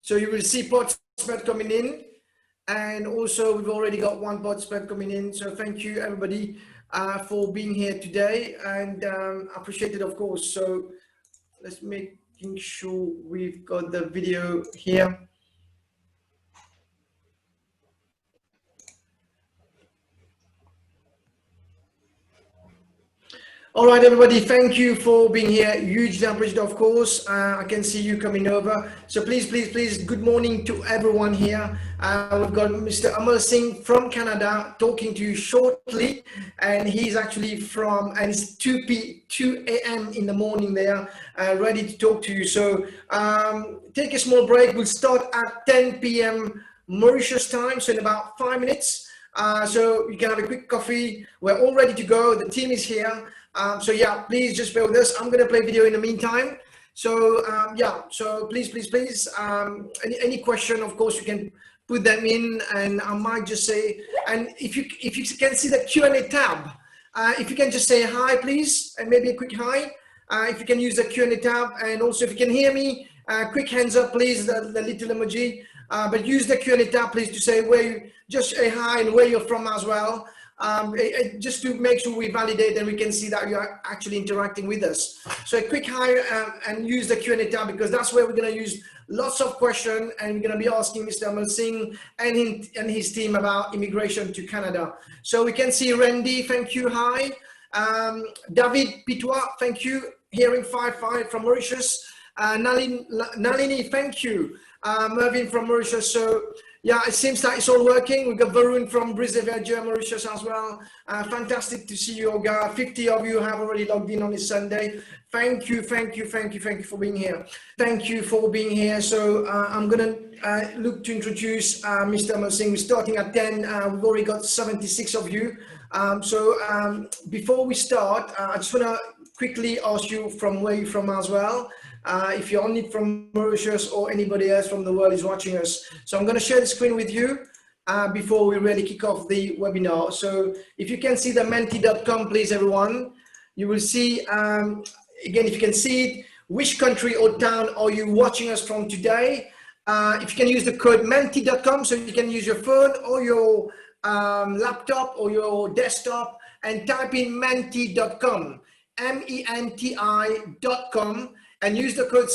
So you will see participants coming in, and also we've already got one participant coming in. So thank you everybody for being here today, and appreciate it, of course. So let's making sure we've got the video here. All right, everybody, thank you for being here. Hugely appreciated, of course. I can see you coming over. So please, good morning to everyone here. We've got Mr. Amalsingh from Canada talking to you shortly. And he's actually from, and it's 2 a.m. in the morning there, ready to talk to you. So take a small break. We'll start at 10 p.m. Mauritius time, so in about 5 minutes. So you can have a quick coffee. We're all ready to go. The team is here. So yeah, please just bear with us. I'm going to play video in the meantime. So yeah, so please, any question, of course, you can put them in, and I might just say, and if you can see the Q&A tab, if you can just say hi, please, and maybe a quick hi. If you can use the Q&A tab, and also if you can hear me, quick hands up, please, the little emoji. But use the Q&A tab, please, to say where you, just a hi and where you're from as well. Just to make sure we validate and we can see that you're actually interacting with us. So a quick hi and use the Q&A tab, because that's where we're going to use lots of questions, and we're going to be asking Mr. Amalsingh and his team about immigration to Canada. So we can see Randy, thank you, hi. David Pitois, thank you, hearing 5 from Mauritius. Nalini, thank you. Mervyn from Mauritius. So yeah, it seems like it's all working. We've got Varun from Brisbane, Mauritius as well. Fantastic to see you, Olga. 50 of you have already logged in on this Sunday. Thank you for being here. Thank you for being here. So I'm going to look to introduce Mr. Amalsingh. We're starting at 10. We've already got 76 of you. So before we start, I just want to quickly ask you from where you're from as well. If you're only from Mauritius or anybody else from the world is watching us. So I'm going to share the screen with you before we really kick off the webinar. So if you can see the menti.com, please, everyone, you will see, again, if you can see it, which country or town are you watching us from today? If you can use the code menti.com, so you can use your phone or your laptop or your desktop and type in menti.com, menti.com, and use the code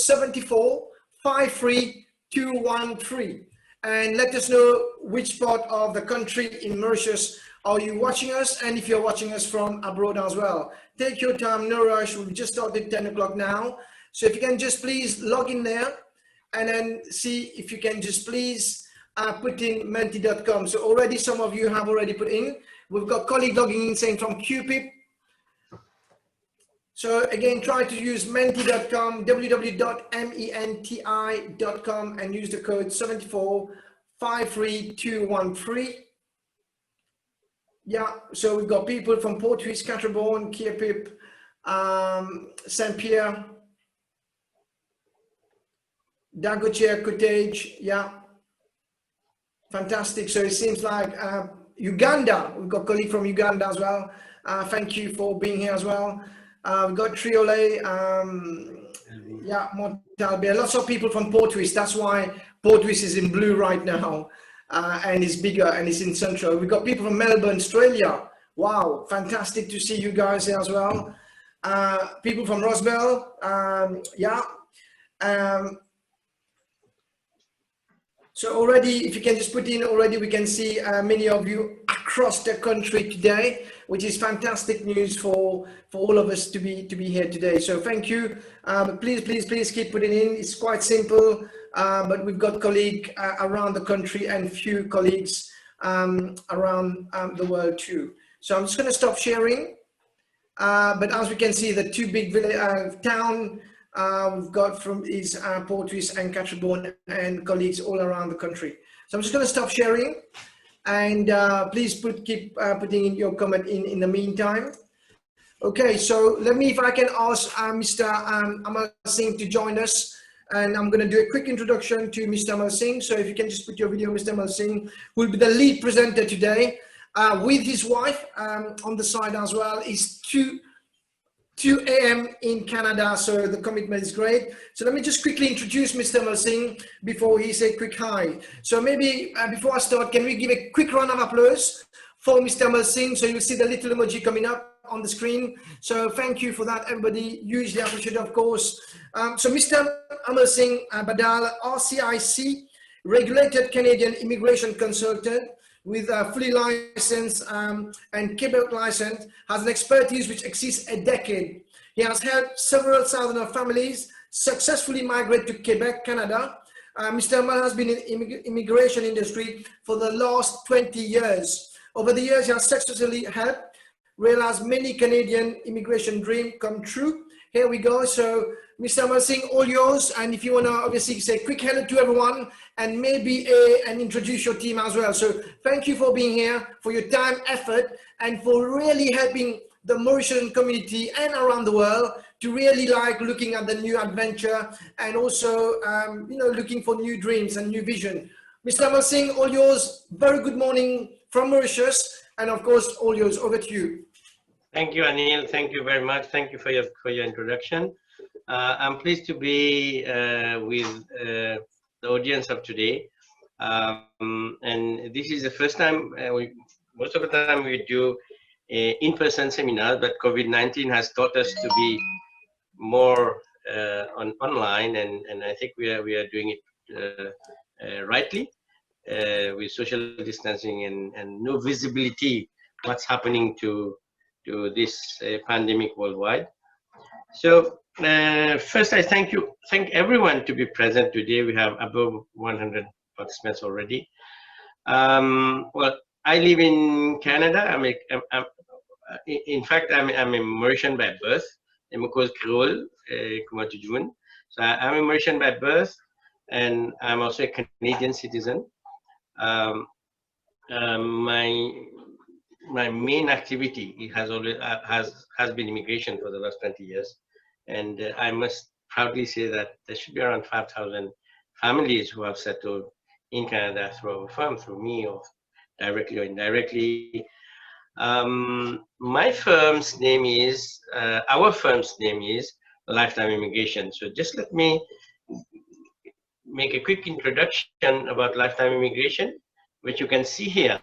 7453213, and let us know which part of the country in Mauritius are you watching us, and if you're watching us from abroad as well. Take your time, no rush. We've just started 10 o'clock now. So if you can just please log in there, and then see if you can just please put in menti.com. So already some of you have already put in. We've got colleague logging in saying from QPIP. So again, try to use menti.com, www.menti.com, and use the code 7453213. Yeah, so we've got people from Portuguese, Catrabon, Kiepip, Saint-Pierre, Dagotier, Cottage, yeah. Fantastic. So it seems like Uganda, we've got a colleague from Uganda as well. Thank you for being here as well. We've got Triolet, yeah, Montalbia, lots of people from Portuguese. That's why Portuguese is in blue right now, and it's bigger and it's in central. We've got people from Melbourne, Australia. Wow, fantastic to see you guys here as well. People from Roswell, yeah. So already, if you can just put in already, we can see many of you across the country today, which is fantastic news for all of us to be here today. So thank you. But please keep putting in. It's quite simple, but we've got colleagues around the country and few colleagues around the world too. So I'm just going to stop sharing. But as we can see, the two big town we've got from is Portuguese and Catrabon and colleagues all around the country. So I'm just going to stop sharing, and please keep putting in your comment in the meantime. Okay, so let me, if I can ask Mr. Amalsingh to join us, and I'm going to do a quick introduction to Mr. Amalsingh. So if you can just put your video, Mr. Amalsingh will be the lead presenter today with his wife on the side as well. Is two 2 a.m. in Canada, so the commitment is great. So let me just quickly introduce Mr. Amalsingh before he say quick hi. So maybe before I start, can we give a quick round of applause for Mr. Amalsingh? So you'll see the little emoji coming up on the screen. So thank you for that, everybody. Hugely appreciate it, of course. So Mr. Amalsingh Badal, RCIC, regulated Canadian immigration consultant with a fully licensed and Quebec license, has an expertise which exceeds a decade. He has helped several thousands of families successfully migrate to Quebec, Canada. Mr. Amal has been in the immigration industry for the last 20 years. Over the years, he has successfully helped realize many Canadian immigration dreams come true. Here we go. So, Mr. Amalsingh, all yours. And if you want to obviously say a quick hello to everyone and maybe and introduce your team as well. So, thank you for being here, for your time, effort, and for really helping the Mauritian community and around the world to really like looking at the new adventure and also, you know, looking for new dreams and new vision. Mr. Amalsingh, all yours. Very good morning from Mauritius. And of course, all yours. Over to you. Thank you, Anil. Thank you very much. Thank you for your introduction. I'm pleased to be with the audience of today. And this is the first time, most of the time we do in-person seminars, but COVID-19 has taught us to be more online, and I think we are doing it rightly with social distancing and no visibility what's happening to this pandemic worldwide. So first, I thank everyone to be present today. We have above 100 participants already. Well, I live in Canada. In fact, I'm a Mauritian by birth. I'm a Creole, so I'm a Mauritian by birth, and I'm also a Canadian citizen. My main activity has always has been immigration for the last 20 years, and I must proudly say that there should be around 5,000 families who have settled in Canada through our firm, through me, or directly or indirectly. My firm's name is our firm's name is Lifetime Immigration. So just let me make a quick introduction about Lifetime Immigration, which you can see here.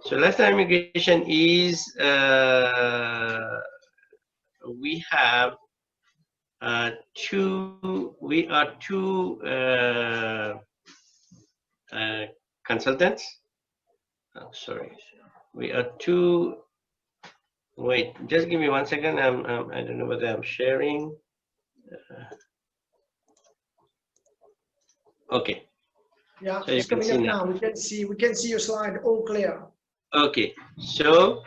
So Lifetime Immigration is, we have two consultants. Oh, sorry, we are two. Wait, just give me 1 second. I don't know whether I'm sharing. Okay. Yeah, so it's coming up now. We can see your slide all clear. Okay, so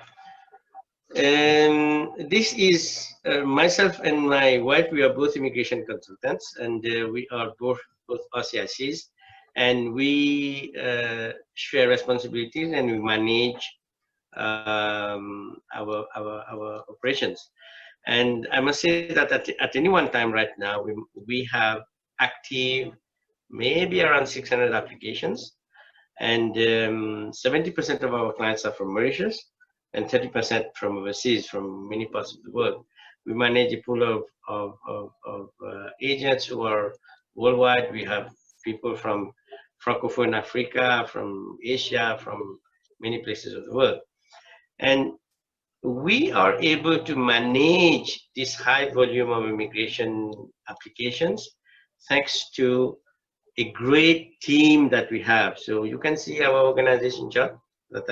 this is myself and my wife. We are both immigration consultants, and we are both RCICs, and we share responsibilities and we manage our operations. And I must say that at any one time right now, we have active maybe around 600 applications, and 70% of our clients are from Mauritius and 30% from overseas, from many parts of the world. We manage a pool of agents who are worldwide. We have people from Francophone Africa, from Asia, from many places of the world. And we are able to manage this high volume of immigration applications thanks to a great team that we have. So you can see our organization chart that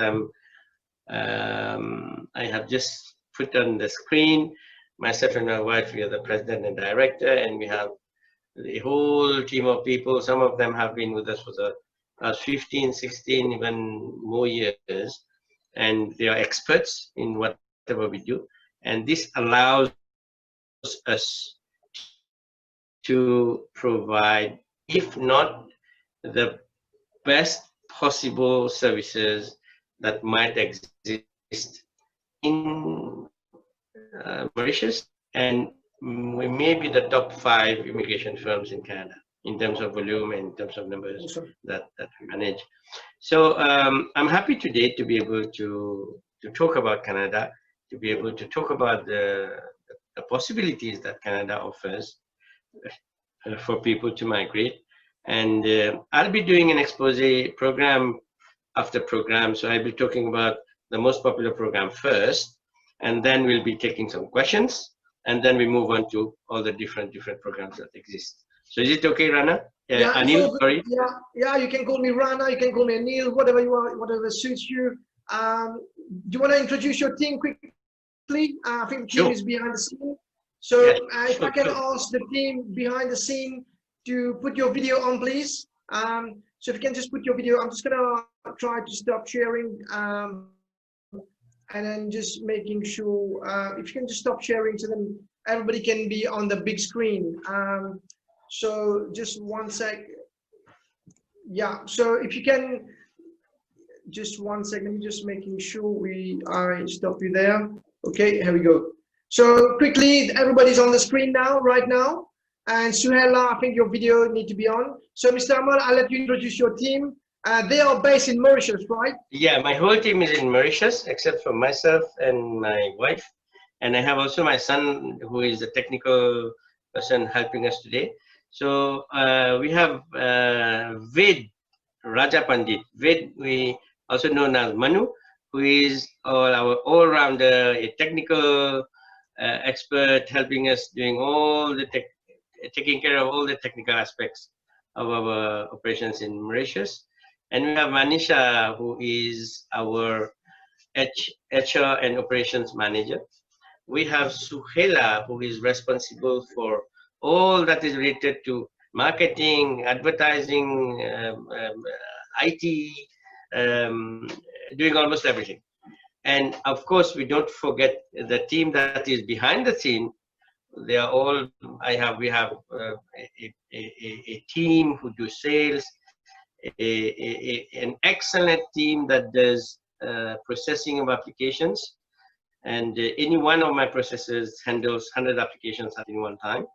I have just put on the screen. Myself and my wife, we are the president and director, and we have a whole team of people. Some of them have been with us for the last 15, 16, even more years, and they are experts in whatever we do. And this allows us to provide, if not the best possible services that might exist in Mauritius, and we may be the top 5 immigration firms in Canada in terms of volume and in terms of numbers that we manage. So I'm happy today to be able to talk about Canada, to be able to talk about the the possibilities that Canada offers for people to migrate. And I'll be doing an expose program after program. So I'll be talking about the most popular program first, and then we'll be taking some questions, and then we move on to all the different programs that exist. So is it okay, Rana? Yeah, Anil, sorry. Yeah, you can call me Rana, you can call me Anil, whatever you want, whatever suits you. Do you want to introduce your team quickly? I think the team is behind the scene. So yes, if I can ask the team behind the scene to put your video on, please. So if you can just put your video, I'm just gonna try to stop sharing, and then just making sure if you can just stop sharing, so then everybody can be on the big screen. So just one sec. Yeah. So if you can, just one second, just making sure I stop you there. Okay, here we go. So quickly, everybody's on the screen now, right now. And Suhaila, I think your video need to be on. So Mr. Amal, I'll let you introduce your team. They are based in Mauritius, right? Yeah, my whole team is in Mauritius, except for myself and my wife. And I have also my son, who is the technical person helping us today. So we have Ved Raja Pandit. Ved, we also known as Manu, who is our all-rounder, a technical expert, helping us doing all the taking care of all the technical aspects of our operations in Mauritius. And we have Manisha, who is our HR and operations manager. We have Suhaila, who is responsible for all that is related to marketing, advertising, IT, doing almost everything. And of course, we don't forget the team that is behind the scene. They are all, we have a team who do sales, an excellent team that does processing of applications. And any one of my processors handles 100 applications at any one time.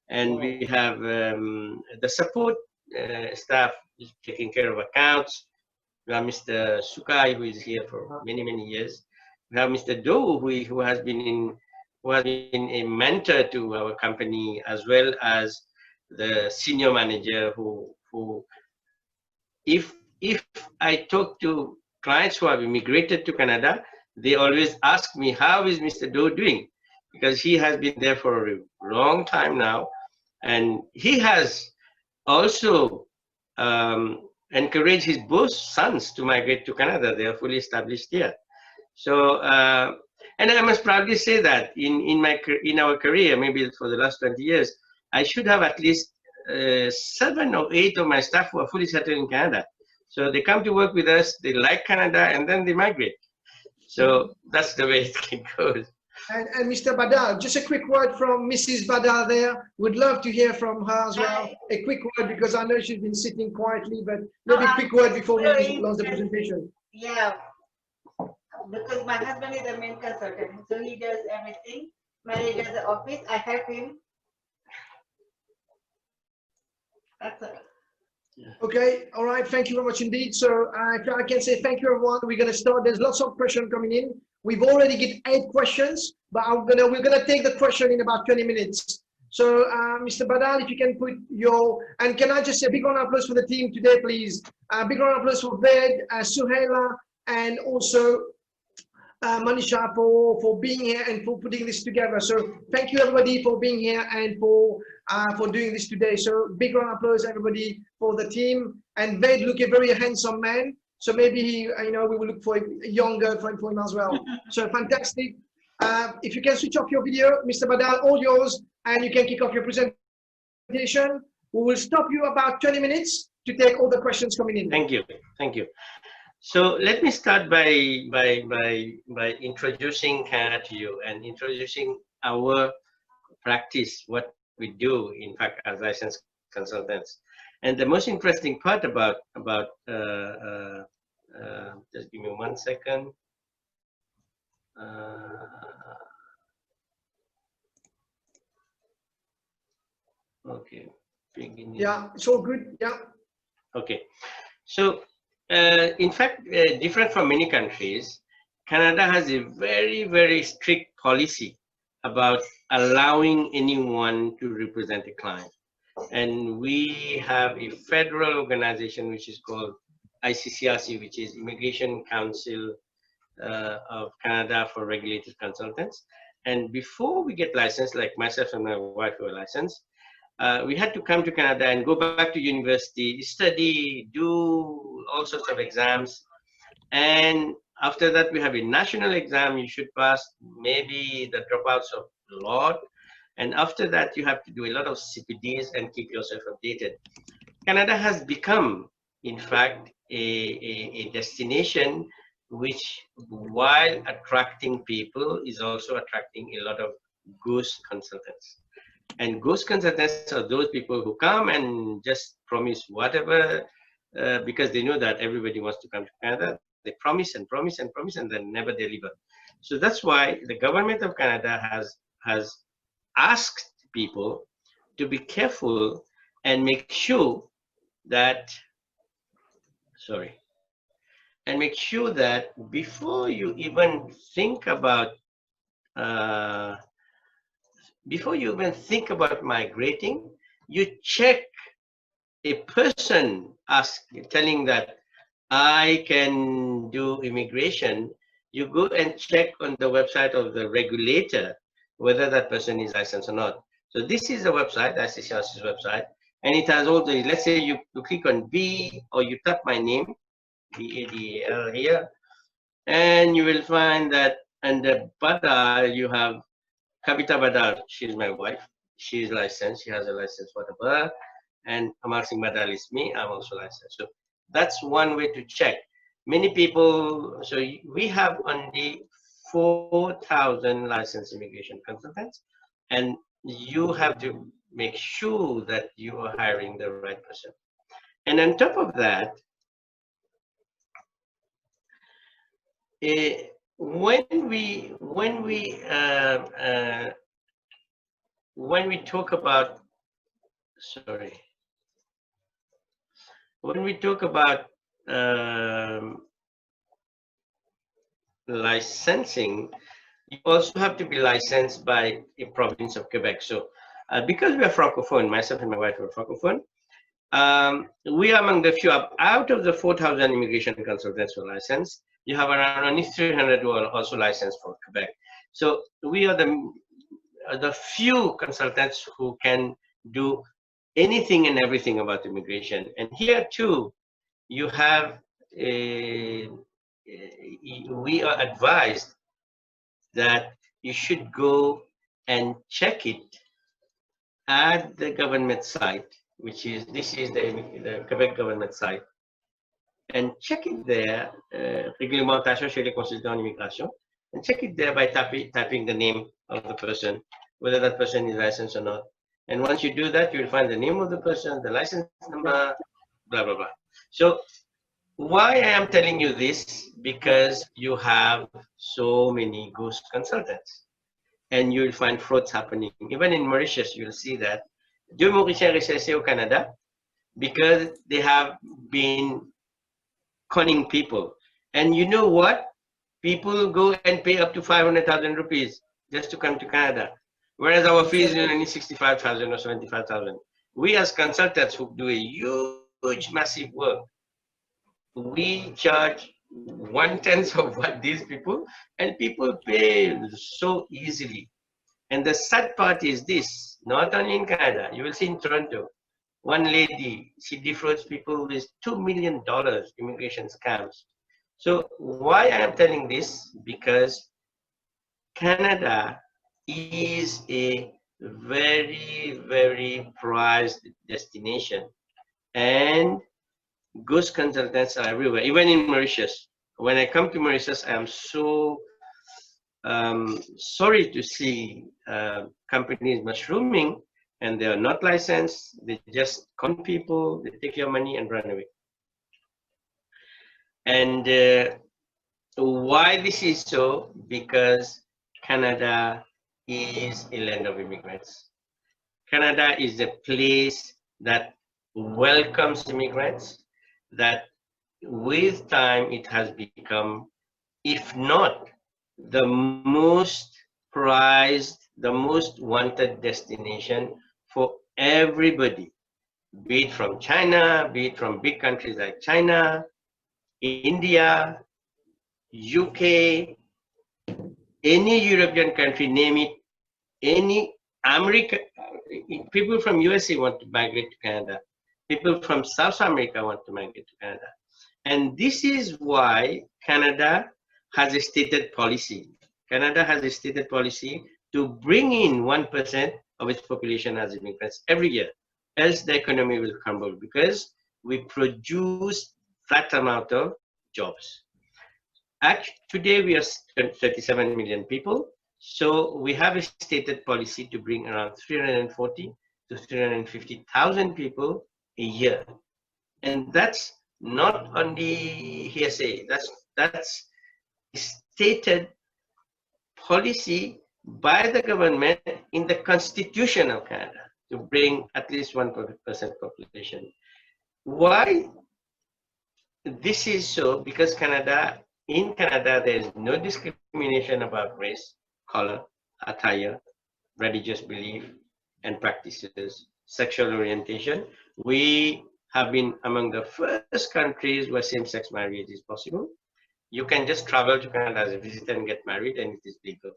And we have the support staff taking care of accounts. We have Mr. Sukai, who is here for many, many years. We have Mr. Do, who has been a mentor to our company, as well as the senior manager who if I talk to clients who have immigrated to Canada, they always ask me, how is Mr. Do doing? Because he has been there for a long time now. And he has also encouraged his both sons to migrate to Canada. They are fully established here. So, and I must proudly say that in our career, maybe for the last 20 years, I should have at least 7 or 8 of my staff who are fully settled in Canada. So they come to work with us, they like Canada, and then they migrate. So that's the way it goes. And Mr. Badal, just a quick word from Mrs. Badal there. Would love to hear from her as well. A quick word, because I know she's been sitting quietly, but maybe a quick word before we close the presentation. Yeah, because my husband is a main consultant, so he does everything. Manages the office, I help him. That's it. Okay, all right, thank you very much indeed. So I can say thank you everyone. We're gonna start. There's lots of questions coming in. We've already get 8 questions, but we're gonna take the question in about 20 minutes. So Mr. Badal, if you can put and can I just say a big round of applause for the team today, please? Big round of applause for Ved, Suhaila, and also Manisha for being here and for putting this together. So thank you everybody for being here and for doing this today. So big round of applause everybody for the team. And Ved look a very handsome man. So maybe we will look for a younger friend for him as well. So fantastic. If you can switch off your video, Mr. Badal, all yours, and you can kick off your presentation. We will stop you about 20 minutes to take all the questions coming in. Thank you. Thank you. So let me start by introducing Canada to you and introducing our practice, what we do, in fact, as licensed consultants. And the most interesting part about just give me 1 second. Okay. Beginning. Yeah, it's all good. Yeah. Okay. So in fact, different from many countries, Canada has a very, very strict policy about allowing anyone to represent a client. And we have a federal organization which is called ICCRC, which is Immigration Council of Canada for Regulated Consultants. And before we get licensed, like myself and my wife were licensed, we had to come to Canada and go back to university, study, do all sorts of exams. And after that, we have a national exam you should pass, maybe the dropouts of law. And after that, you have to do a lot of CPDs and keep yourself updated. Canada has become, in fact, a destination which, while attracting people, is also attracting a lot of ghost consultants. And ghost consultants are those people who come and just promise whatever because they know that everybody wants to come to Canada. They promise and promise and promise and then never deliver. So that's why the government of Canada has asked people to be careful and make sure that, before you even think about migrating, you check a person telling that I can do immigration. You go and check on the website of the regulator whether that person is licensed or not. So this is the website, ICCRC's website, and it has all the, let's say you click on B or you tap my name, BADL here, and you will find that under Badal you have Kavita Badal. She's my wife. She is licensed. She has a license, whatever. And Amalsingh Badal is me. I'm also licensed. So that's one way to check. Many people, so we have only 4,000 licensed immigration consultants, and you have to make sure that you are hiring the right person. And on top of that, when we talk about, when we talk about licensing, you also have to be licensed by a province of Quebec. So because we are Francophone, myself and my wife are Francophone, we are among the few, out of the 4,000 immigration consultants who are licensed, you have around only 300 who are also licensed for Quebec. So we are the few consultants who can do anything and everything about immigration. And here too, you have, we are advised that you should go and check it at the government site, which is, this is the Quebec government site, and check it there, Réglementation chez les consultants en immigration, and check it there by typing the name of the person, whether that person is licensed or not. And once you do that, you will find the name of the person, the license number, blah, blah, blah. So why I am telling you this, because you have so many ghost consultants and you'll find frauds happening. Even in Mauritius, you'll see that. Deux Mauriciens recherchés au Canada because they have been conning people. And you know what? People go and pay up to 500,000 rupees just to come to Canada. Whereas our fees are only 65,000 or 75,000. We as consultants who do a huge, massive work, we charge 1/10 of what these people, and people pay so easily. And the sad part is this, not only in Canada, you will see in Toronto, one lady, she defrauds people with $2 million immigration scams. So why I am telling this? Because Canada is a very, very prized destination, and ghost consultants are everywhere, even in Mauritius. When I come to Mauritius, I am so sorry to see companies mushrooming, and they are not licensed. They just con people, they take your money and run away. And why this is so? Because Canada is a land of immigrants. Canada is a place that welcomes immigrants, that with time it has become, if not the most prized the most wanted destination for everybody, be it from China, be it from big countries like China, India, UK, any European country, name it, any America, people from USA want to migrate to Canada. People from South America want to migrate to Canada. And this is why Canada has a stated policy. Canada has a stated policy to bring in 1% of its population as immigrants every year. Else the economy will crumble because we produce that amount of jobs. Actually, today we are 37 million people. So we have a stated policy to bring around 340 to 350,000 people a year. And that's not only hearsay, that's stated policy by the government in the Constitution of Canada to bring at least 1% population. Why this is so? Because in Canada, there is no discrimination about race, color, attire, religious belief and practices, sexual orientation. We have been among the first countries where same-sex marriage is possible. You can just travel to Canada as a visitor and get married, and it is legal.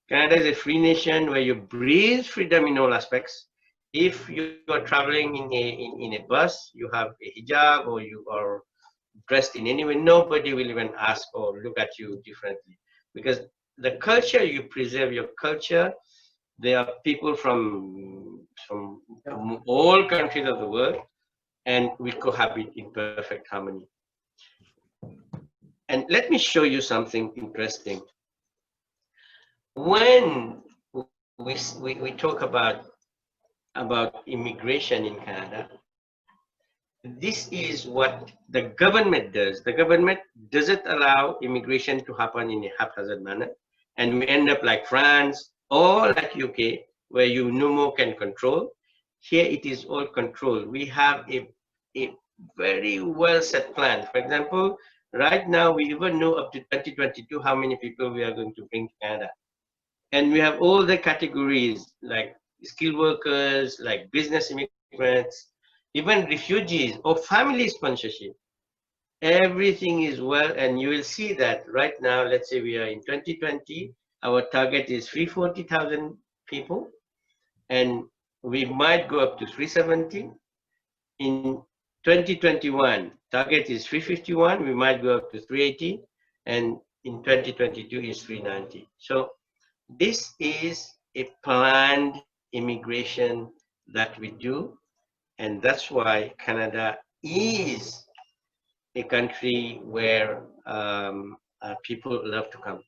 Canada is a free nation where you breathe freedom in all aspects. If you are traveling in a bus, you have a hijab or you are dressed in any way, nobody will even ask or look at you differently. Because the culture, you preserve your culture. There are people from all countries of the world, and we cohabit in perfect harmony. And let me show you something interesting. When we talk about immigration in Canada, this is what the government does. The government doesn't allow immigration to happen in a haphazard manner, and we end up like France or like UK, where you no more can control. Here it is all controlled. We have a very well set plan. For example, right now we even know up to 2022 how many people we are going to bring to Canada. And we have all the categories like skilled workers, like business immigrants, even refugees or family sponsorship. Everything is well, and you will see that right now, let's say we are in 2020, our target is 340,000 people, and we might go up to 370. In 2021, target is 351, we might go up to 380, and in 2022 is 390. So this is a planned immigration that we do, and that's why Canada is a country where people love to come.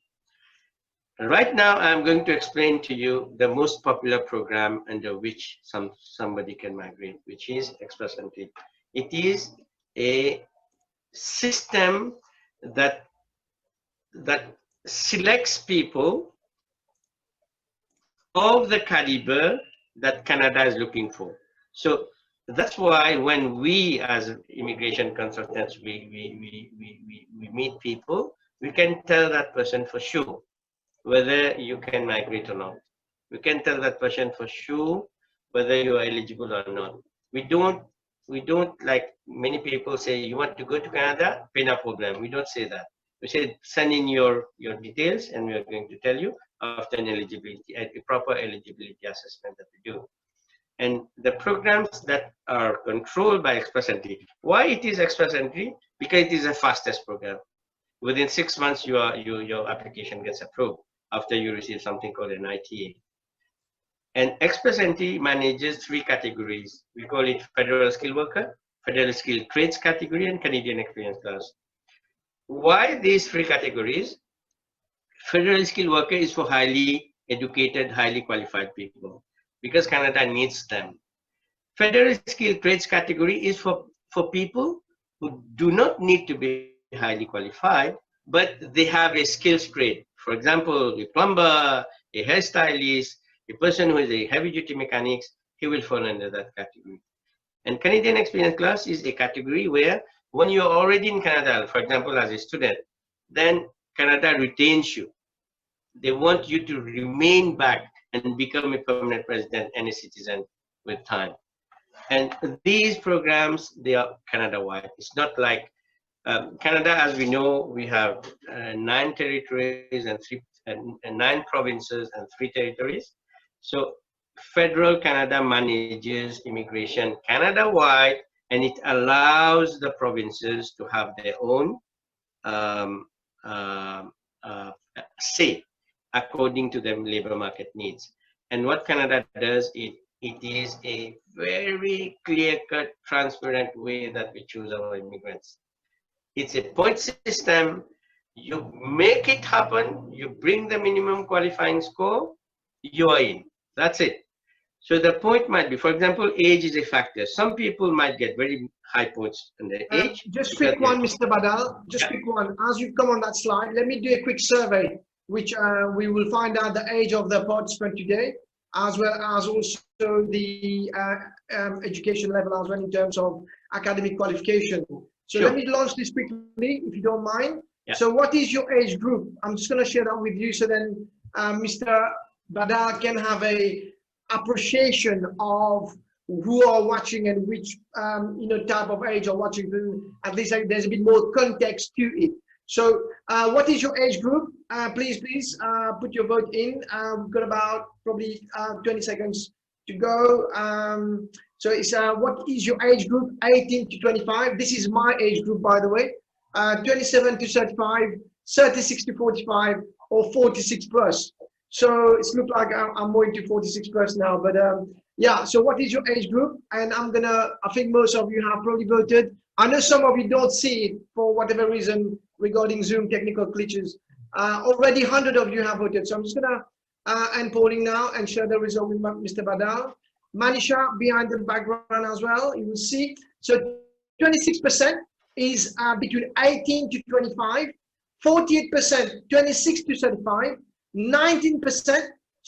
Right now, I'm going to explain to you the most popular program under which somebody can migrate, which is Express Entry. It is a system that selects people of the caliber that Canada is looking for. So that's why when we as immigration consultants, we meet people, we can tell that person for sure whether you can migrate or not. We can tell that person for sure whether you are eligible or not. We don't like many people say, you want to go to Canada, pay no problem. We don't say that. We say, send in your details and we are going to tell you after an eligibility, a proper eligibility assessment that we do. And the programs that are controlled by Express Entry. Why it is Express Entry? Because it is the fastest program. Within 6 months, your application gets approved after you receive something called an ITA. And Express Entry manages 3 categories. We call it Federal Skilled Worker, Federal Skilled Trades category, and Canadian Experience Class. Why these 3 categories? Federal Skilled Worker is for highly educated, highly qualified people, because Canada needs them. Federal Skilled Trades category is for people who do not need to be highly qualified, but they have a skills trade. For example, a plumber, a hairstylist, a person who is a heavy-duty mechanics, he will fall under that category. And Canadian Experience Class is a category where when you are already in Canada, for example, as a student, then Canada retains you. they want you to remain back and become a permanent resident and a citizen with time. And these programs, they are Canada-wide. It's not like Canada, as we know, we have 9 territories and 9 provinces and 3 territories. So federal Canada manages immigration Canada-wide, and it allows the provinces to have their own um, say according to the labor market needs. And what Canada does, it is a very clear-cut, transparent way that we choose our immigrants. It's a point system. You make it happen, you bring the minimum qualifying score, you are in. That's it. So the point might be, for example, age is a factor. Some people might get very high points in their age. Just quick one, Mr. Badal. Just quick one. As you come on that slide, let me do a quick survey, which we will find out the age of the participant today, as well as also the education level as well in terms of academic qualification. So Sure. let me launch this quickly, if you don't mind. Yeah. So what is your age group? I'm just going to share that with you, so then Mr. Badal can have a appreciation of who are watching and which type of age are watching. At least there's a bit more context to it. So what is your age group? Please put your vote in. We've got about probably 20 seconds to go. So it's what is your age group? 18 to 25. This is my age group, by the way. 27 to 35, 36 to 45, or 46 plus. So it's looked like I'm more into 46 plus now, but yeah. So what is your age group? And I think most of you have probably voted. I know some of you don't see it for whatever reason regarding Zoom technical glitches. Already 100 of you have voted. So I'm just gonna end polling now and share the result with Mr. Badal. Manisha behind the background as well, you will see. So 26% is between 18 to 25, 48% 26 to 35, 19%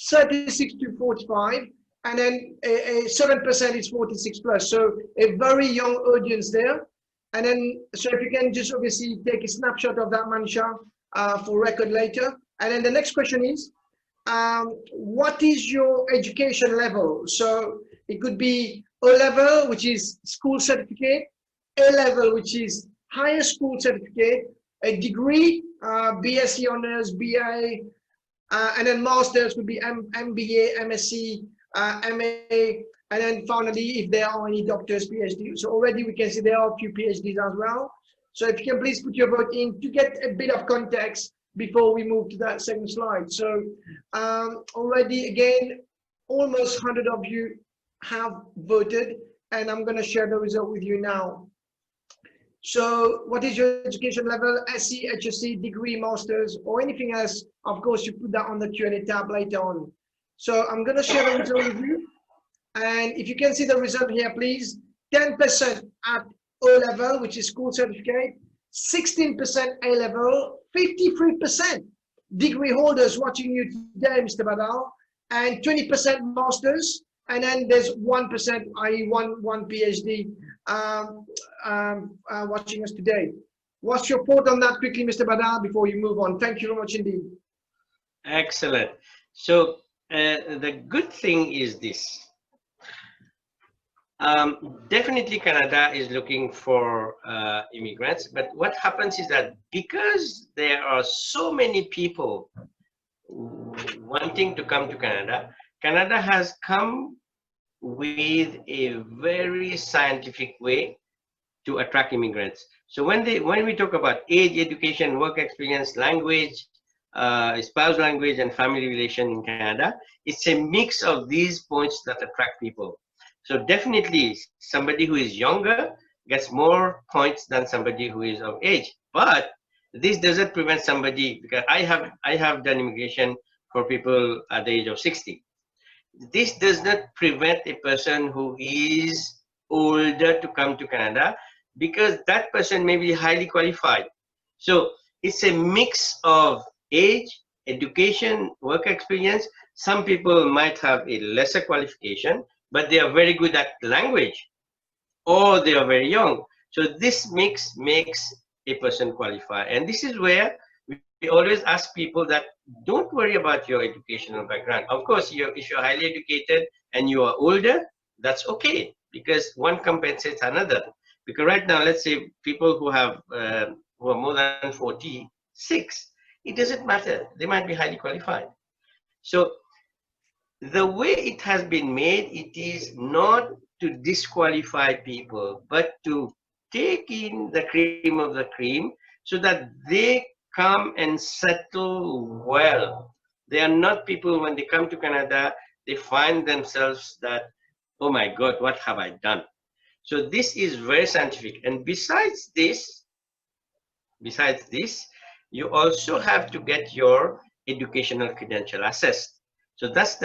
36 to 45, and then 7% is 46 plus. So a very young audience there. And then, so if you can just obviously take a snapshot of that, Manisha, for record later. And then the next question is, what is your education level? So it could be O level, which is school certificate, A level, which is higher school certificate, a degree, BSc honors, BA, and then masters would be MBA, MSc, MA, and then finally, if there are any doctors, PhD. So already we can see there are a few PhDs as well. So if you can please put your vote in to get a bit of context before we move to that second slide. So already again, almost 100 of you have voted, and I'm going to share the result with you now. So what is your education level? SC, HSC, degree, masters, or anything else? Of course, you put that on the Q&A tab later on. So I'm going to share the result with you. And if you can see the result here, please, 10% at O level, which is school certificate, 16% A level, 53% degree holders watching you today, Mr. Badal, and 20% masters, and then there's 1%, i.e. one PhD watching us today. What's your thought on that quickly, Mr. Badal, before you move on? Thank you very much indeed. Excellent. So the good thing is this. Definitely Canada is looking for immigrants, but what happens is that because there are so many people wanting to come to Canada, Canada has come with a very scientific way to attract immigrants. So when we talk about age, education, work experience, language, spouse language, and family relation in Canada, it's a mix of these points that attract people. So definitely somebody who is younger gets more points than somebody who is of age. But this doesn't prevent somebody, because I have done immigration for people at the age of 60. This does not prevent a person who is older to come to Canada, because that person may be highly qualified. So it's a mix of age, education, work experience. Some people might have a lesser qualification, but they are very good at language, or they are very young. So this mix makes a person qualify. And this is where we always ask people that don't worry about your educational background. Of course, if you're highly educated and you are older, that's okay, because one compensates another. Because right now, let's say people who are more than 46, it doesn't matter. They might be highly qualified. So the way it has been made, it is not to disqualify people, but to take in the cream of the cream so that they come and settle well. They are not people, when they come to Canada, they find themselves that, oh my God, what have I done? So this is very scientific. And besides this, you also have to get your educational credential assessed. So that's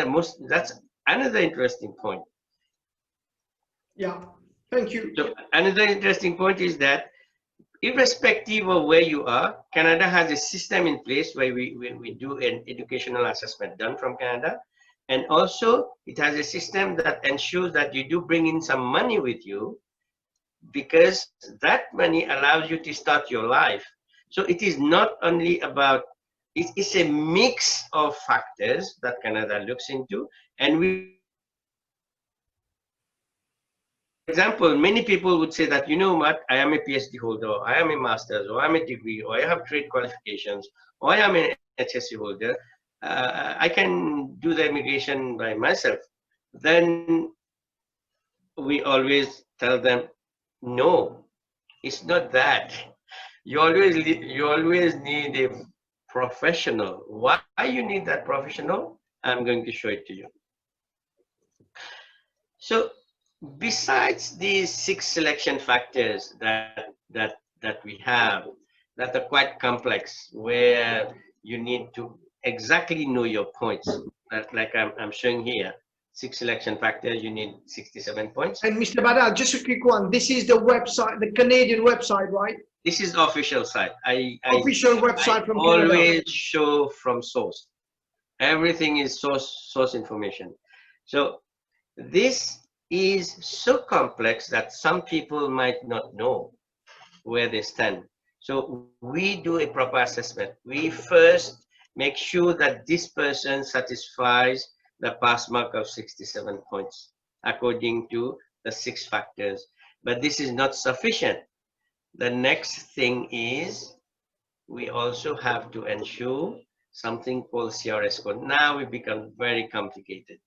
another interesting point. Yeah, thank you. So another interesting point is that irrespective of where you are, Canada has a system in place where we do an educational assessment done from Canada. And also it has a system that ensures that you do bring in some money with you, because that money allows you to start your life. So it is not only about, it's a mix of factors that Canada looks into. And for example, many people would say that, you know what, I am a PhD holder, or I am a master's, or I'm a degree, or I have trade qualifications, or I am an HSC holder. I can do the immigration by myself. Then we always tell them, no, it's not that. You always need a professional. Why you need that professional? I'm going to show it to you. So besides these 6 selection factors that we have, that are quite complex, where you need to exactly know your points, like I'm showing here, 6 selection factors, you need 67 points. And Mr. Badal, just a quick one. This is the website, the Canadian website, right? This is the official site. Official website from Canada. Always show from source. Everything is source information. So this is so complex that some people might not know where they stand. So we do a proper assessment. We first make sure that this person satisfies the pass mark of 67 points according to the 6 factors. But this is not sufficient. The next thing is we also have to ensure something called CRS score. Now it becomes very complicated.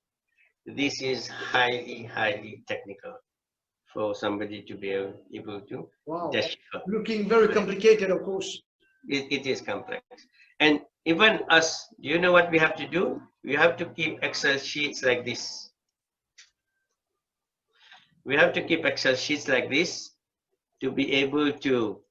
This is highly technical for somebody to be able to decipher. Looking very complicated, of course. It is complex. And even us, do you know what we have to do? We have to keep Excel sheets like this. We have to keep Excel sheets like this to be able to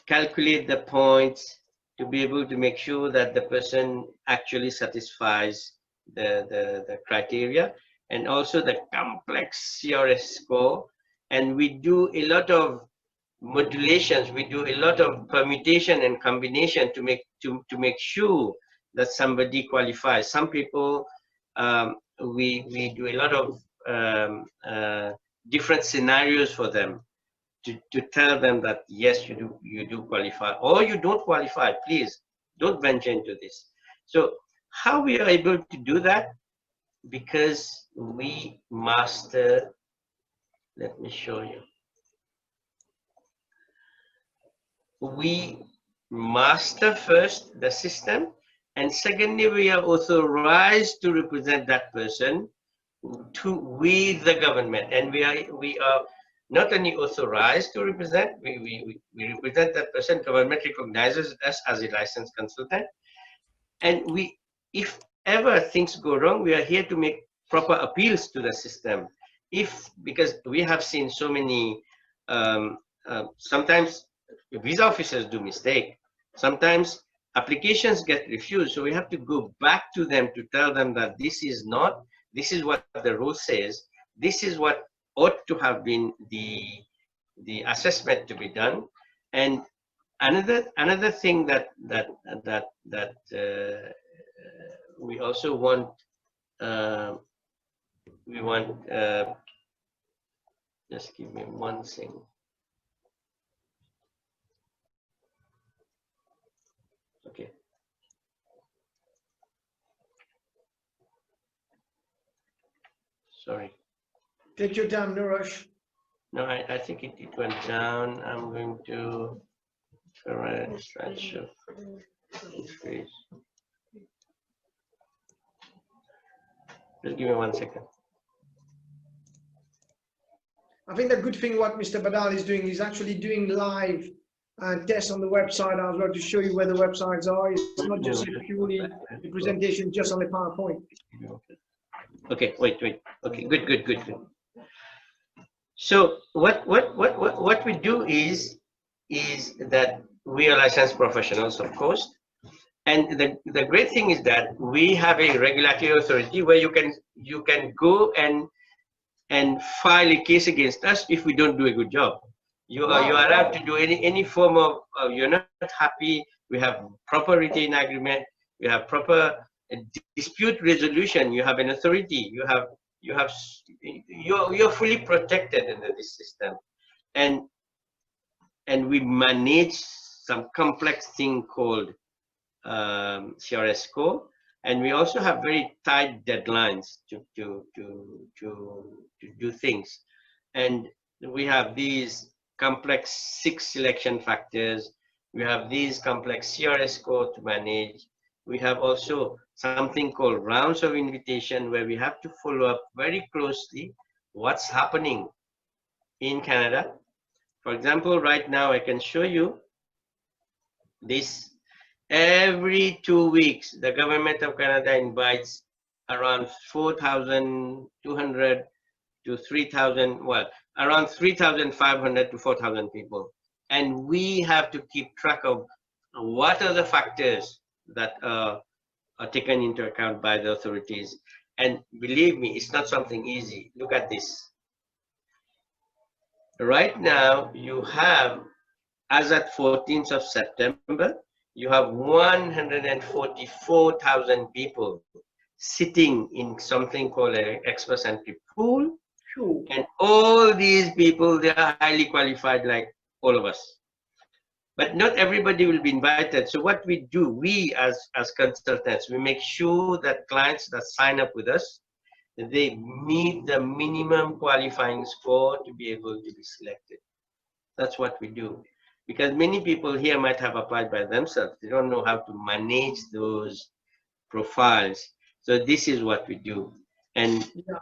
calculate the points, to be able to make sure that the person actually satisfies the criteria, and also the complex CRS score. And we do a lot of modulations, we do a lot of permutation and combination to make sure that somebody qualifies. Some people, we do a lot of different scenarios for them, to tell them that yes, you do qualify, or you don't qualify, please don't venture into this. So how we are able to do that? Because we master, let me show you. We master first the system, and secondly, we are authorized to represent that person with the government. And we are not only authorized to represent, we represent that person. Government recognizes us as a licensed consultant, and if ever things go wrong, we are here to make proper appeals to the system. Because we have seen so many, sometimes visa officers do mistake, sometimes applications get refused, so we have to go back to them to tell them that this is what the rule says, this is what ought to have been the assessment to be done. And another thing that we also want, just give me one thing. Sorry. Take your time, no rush. No, I think it went down. I'm going to correct slideshow. Freeze. Just give me 1 second. I think the good thing what Mr. Badal is doing is actually doing live tests on the website as well to show you where the websites are. It's not just purely the presentation just on the PowerPoint. Okay, wait. Okay, good. So what we do is that we are licensed professionals, of course, and the great thing is that we have a regulatory authority where you can go and file a case against us if we don't do a good job. You are allowed to do any form of you're not happy. We have proper retained agreement. We have proper dispute resolution. You have an authority. You're fully protected under this system, and we manage some complex thing called CRS score, and we also have very tight deadlines to do things, and we have these complex 6 selection factors. We have these complex CRS score to manage. We have also something called rounds of invitation, where we have to follow up very closely what's happening in Canada. For example, right now I can show you this. Every 2 weeks, the government of Canada invites around 4,200 to 3,000, well, around 3,500 to 4,000 people. And we have to keep track of what are the factors that are taken into account by the authorities. And believe me, it's not something easy. Look at this. Right now, you have, as at 14th of September, you have 144,000 people sitting in something called an express entry pool. Sure. And all these people, they are highly qualified like all of us. But not everybody will be invited. So what we do, we as consultants, we make sure that clients that sign up with us, they meet the minimum qualifying score to be able to be selected. That's what we do. Because many people here might have applied by themselves. They don't know how to manage those profiles. So this is what we do. And yeah.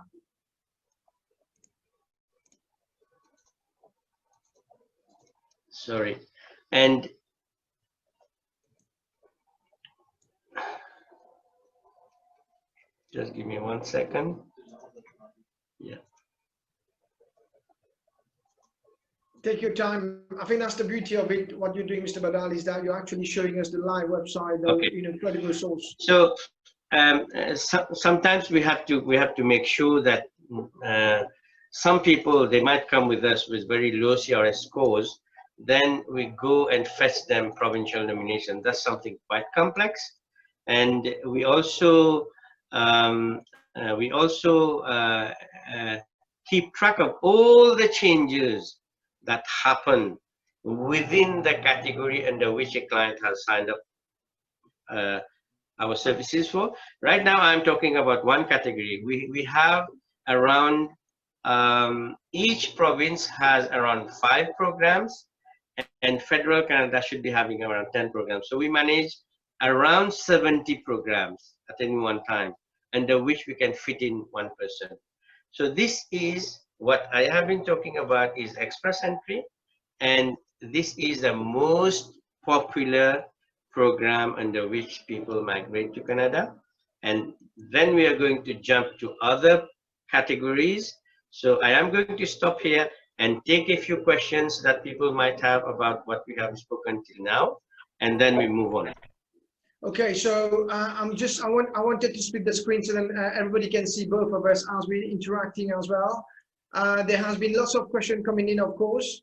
Sorry. And just give me 1 second. Yeah. Take your time. I think that's the beauty of it. What you're doing, Mr. Badal, is that you're actually showing us the live website, Okay. Credible source. So sometimes we have to make sure that some people, they might come with us with very low CRS scores. Then we go and fetch them provincial nomination. That's something quite complex, and we also keep track of all the changes that happen within the category under which a client has signed up our services for. Right now, I'm talking about one category. We have around, each province has around 5 programs, and federal Canada should be having around 10 programs. So we manage around 70 programs at any one time, under which we can fit in one person. So this is what I have been talking about, is express entry, and this is the most popular program under which people migrate to Canada. And then we are going to jump to other categories. So I am going to stop here and take a few questions that people might have about what we have spoken till now, and then we move on. Okay, so I wanted to split the screen so then everybody can see both of us as we're interacting as well. There has been lots of questions coming in, of course.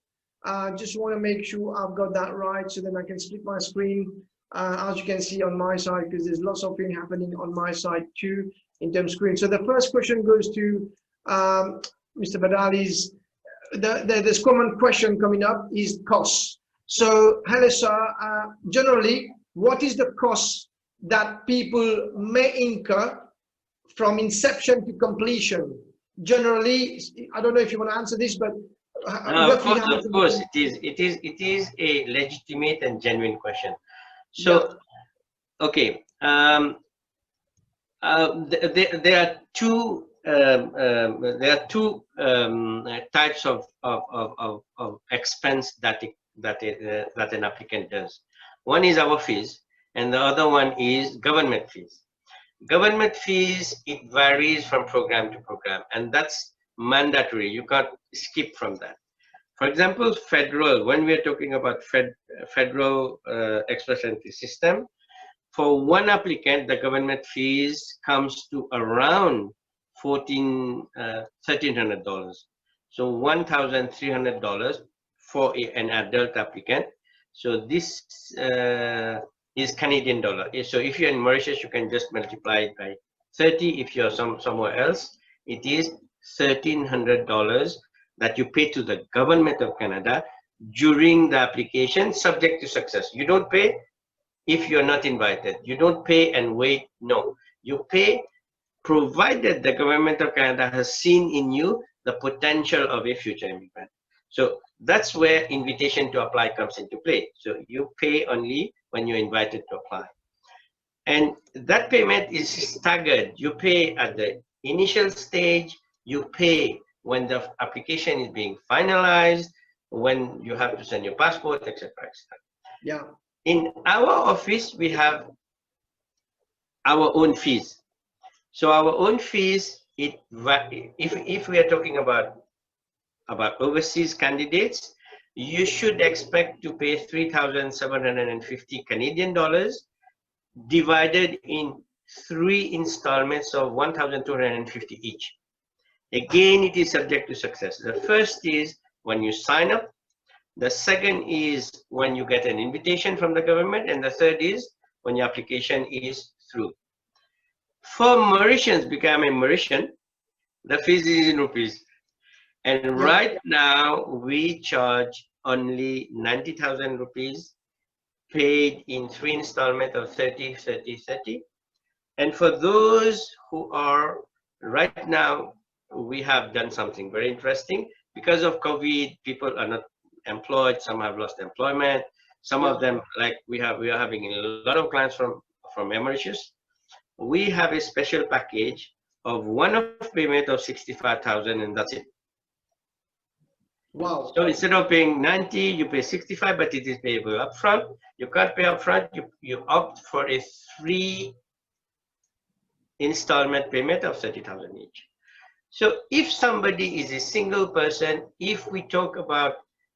Just want to make sure I've got that right, so then I can split my screen. As you can see on my side, because there's lots of things happening on my side too in terms of screen. So the first question goes to Mr. Badali's. This common question coming up is costs. So, hello, sir. Generally, what is the cost that people may incur from inception to completion? generally, I don't know if you want to answer this, but No, roughly how much? of course, it is a legitimate and genuine question. So, Yeah. okay, there are two types of expense that an applicant does. One is our fees, and the other one is government fees. Government fees, it varies from program to program, and that's mandatory. You can't skip from that. For example, federal, when we're talking about federal express entry system, for one applicant, the government fees comes to around $1,300. So $1,300 for an adult applicant. So this is Canadian dollar. So if you're in Mauritius, you can just multiply it by 30. If you're somewhere else, it is $1,300 that you pay to the government of Canada during the application, subject to success. You don't pay if you're not invited. You don't pay and wait. No, you pay provided the government of Canada has seen in you the potential of a future immigrant. So that's where invitation to apply comes into play. So you pay only when you're invited to apply. And that payment is staggered. You pay at the initial stage, you pay when the application is being finalized, when you have to send your passport, etc. Yeah. In our office, we have our own fees. So our own fees, if we are talking about overseas candidates, you should expect to pay 3,750 Canadian dollars divided in 3 installments of 1,250 each. Again, it is subject to success. The first is when you sign up. The second is when you get an invitation from the government, and the third is when your application is through. For Mauritians, become a Mauritian, the fees is in rupees. And right now, we charge only 90,000 rupees paid in 3 installments of 30, 30, 30. And for those who are right now, we have done something very interesting. Because of COVID, people are not employed, some have lost employment, some of them, like we are having a lot of clients from Mauritius. We have a special package of one-off payment of 65,000, and that's it. Wow. So instead of paying 90, you pay 65, but it is payable upfront. You can't pay upfront, you opt for a 3 installment payment of 30,000 each. So if somebody is a single person, if we talk about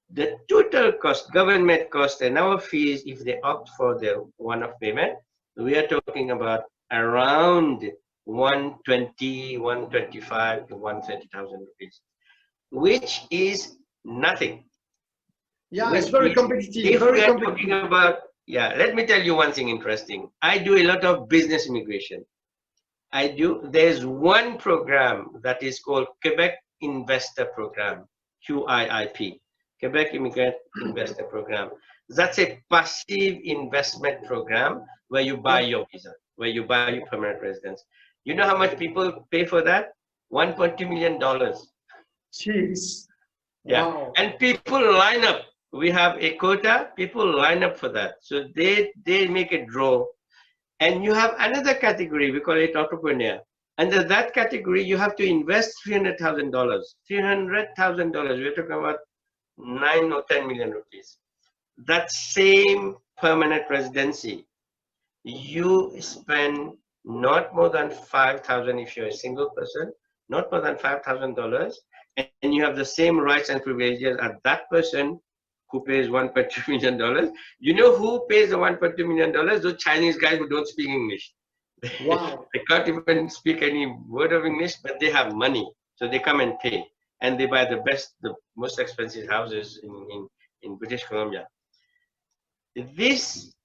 the total cost, government cost, and our fees, if they opt for the one-off payment, we are talking about around 120, 125 to 130,000 rupees, which is nothing. Yeah, it's very competitive. If we are talking about, let me tell you one thing interesting. I do a lot of business immigration. There's one program that is called Quebec Investor Program, QIIP, Quebec Immigrant Investor Program. That's a passive investment program where you buy your visa, where you buy your permanent residence. You know how much people pay for that? $1.2 million. Jeez. Yeah, wow. And people line up. We have a quota, people line up for that. So they make a draw. And you have another category, we call it entrepreneur. Under that category, you have to invest $300,000. $300,000, we're talking about 9 or 10 million rupees. That same permanent residency, you spend not more than 5,000 if you're a single person, not more than $5,000, and you have the same rights and privileges as that person who pays $1.2 million. You know who pays the $1.2 million? Those Chinese guys who don't speak English. Wow. They can't even speak any word of English, but they have money. So they come and pay. And they buy the most expensive houses in British Columbia. This,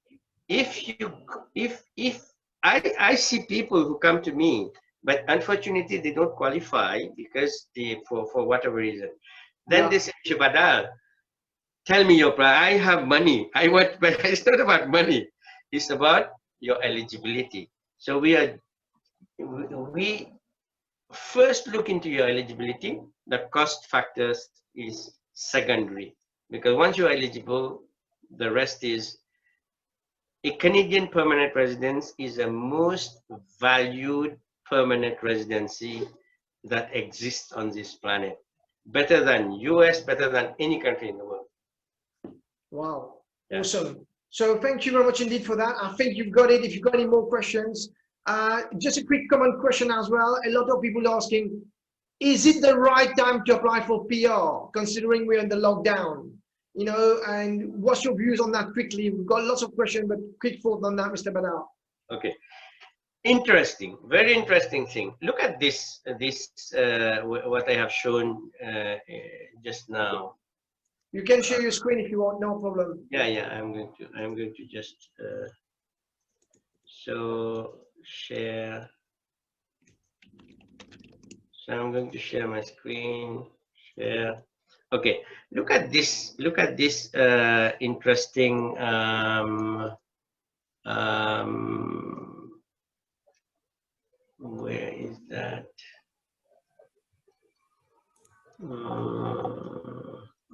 if I see people who come to me, but unfortunately they don't qualify because for whatever reason. Then they say, Badal, tell me your plan. I have money. But it's not about money. It's about your eligibility. So we first look into your eligibility. The cost factors is secondary, because once you're eligible, the rest is a Canadian permanent residence is the most valued permanent residency that exists on this planet. Better than US, better than any country in the world. Wow, Yeah. awesome. So thank you very much indeed for that. I think you've got it. If you've got any more questions, just a quick common question as well. A lot of people asking, is it the right time to apply for PR, considering we're in the lockdown? You know, and what's your views on that quickly? We've got lots of questions, but quick thought on that, Mr. Badal. Okay. Interesting, very interesting thing. Look at this, what I have shown just now. You can share your screen if you want, no problem. Yeah, I'm going to just share. So I'm going to share my screen. Share. Okay, look at this. Look at this interesting. Where is that?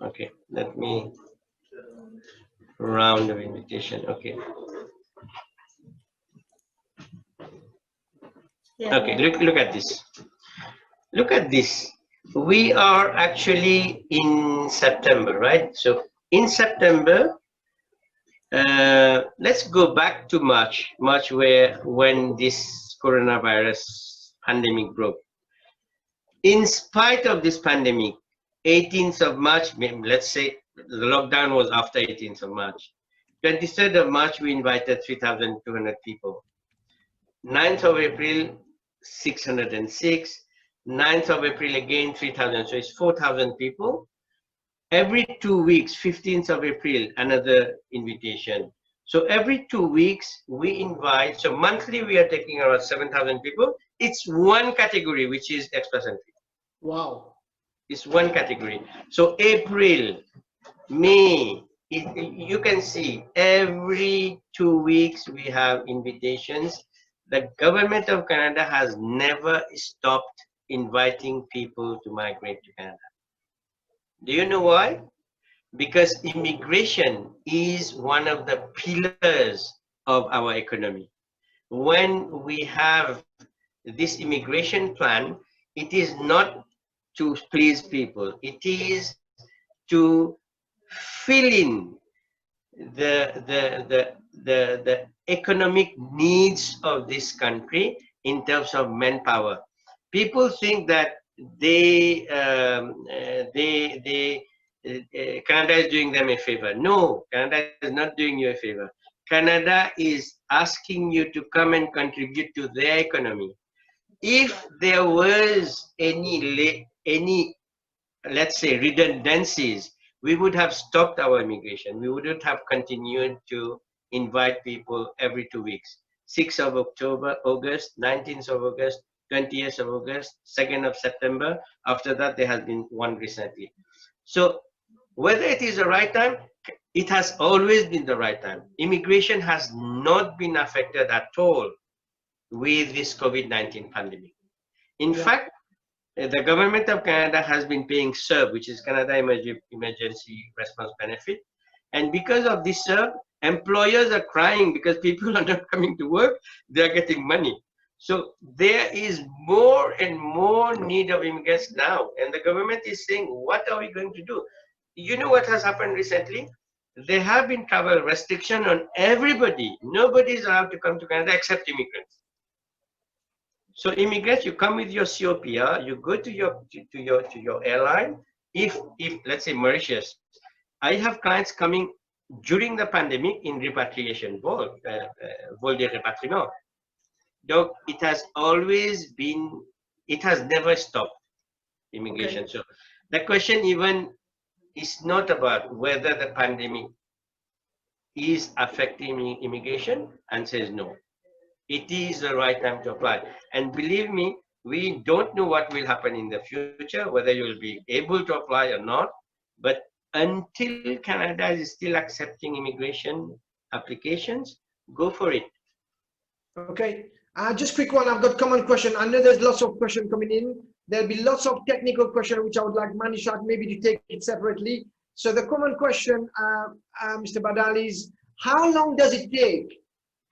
Okay, let me round of invitation. Okay. Yeah. Okay, look at this. Look at this. We are actually in September, right? So in September, let's go back to March, when this coronavirus pandemic broke. In spite of this pandemic, 18th of March, let's say the lockdown was after 18th of March. 23rd of March, we invited 3,200 people. 9th of April, 606. 9th of April again, 3,000. So it's 4,000 people. Every 2 weeks, 15th of April, another invitation. So every 2 weeks, we invite. So monthly, we are taking around 7,000 people. It's one category, which is express entry. Wow. It's one category. So April, May, you can see every 2 weeks we have invitations. The government of Canada has never stopped inviting people to migrate to Canada. Do you know why? Because immigration is one of the pillars of our economy. When we have this immigration plan, it is not to please people. It is to fill in the economic needs of this country in terms of manpower. People think that Canada is doing them a favor. No, Canada is not doing you a favor. Canada is asking you to come and contribute to their economy. If there was any, let's say, redundancies, we would have stopped our immigration. We wouldn't have continued to invite people every 2 weeks. 6th of October, August, 19th of August, 20th of August, 2nd of September. After that, there has been one recently. So whether it is the right time, it has always been the right time. Immigration has not been affected at all with this COVID-19 pandemic. In fact, the government of Canada has been paying CERB, which is Canada Emergency Response Benefit. And because of this CERB, employers are crying because people are not coming to work, they're getting money. So there is more and more need of immigrants now. And the government is saying, what are we going to do? You know what has happened recently? There have been travel restriction on everybody. Nobody is allowed to come to Canada except immigrants. So immigrants, you come with your COPR, you go to your airline. If let's say Mauritius, I have clients coming during the pandemic in repatriation vol de rapatriement. Donc it has always been, it has never stopped immigration. Okay. So the question even is not about whether the pandemic is affecting immigration, and says no. It is the right time to apply. And believe me, we don't know what will happen in the future, whether you will be able to apply or not. But until Canada is still accepting immigration applications, go for it. Okay. Just quick one. I've got common question. I know there's lots of questions coming in. There'll be lots of technical questions which I would like Manisha maybe to take it separately. So the common question, Mr. Badal, is how long does it take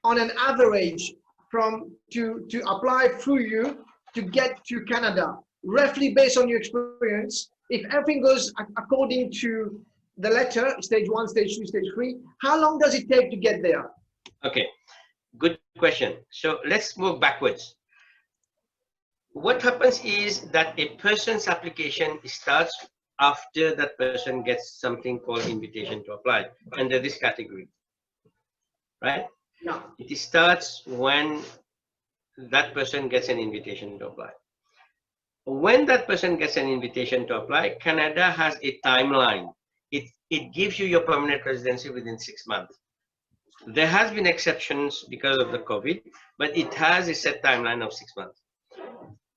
on an average to apply through you to get to Canada? Roughly based on your experience, if everything goes according to the letter, stage 1, stage 2, stage 3, how long does it take to get there? Okay, good question. So let's move backwards. What happens is that a person's application starts after that person gets something called invitation to apply under this category, right? Yeah. It starts when that person gets an invitation to apply. When that person gets an invitation to apply, Canada has a timeline. It gives you your permanent residency within 6 months. There has been exceptions because of the COVID, but it has a set timeline of 6 months.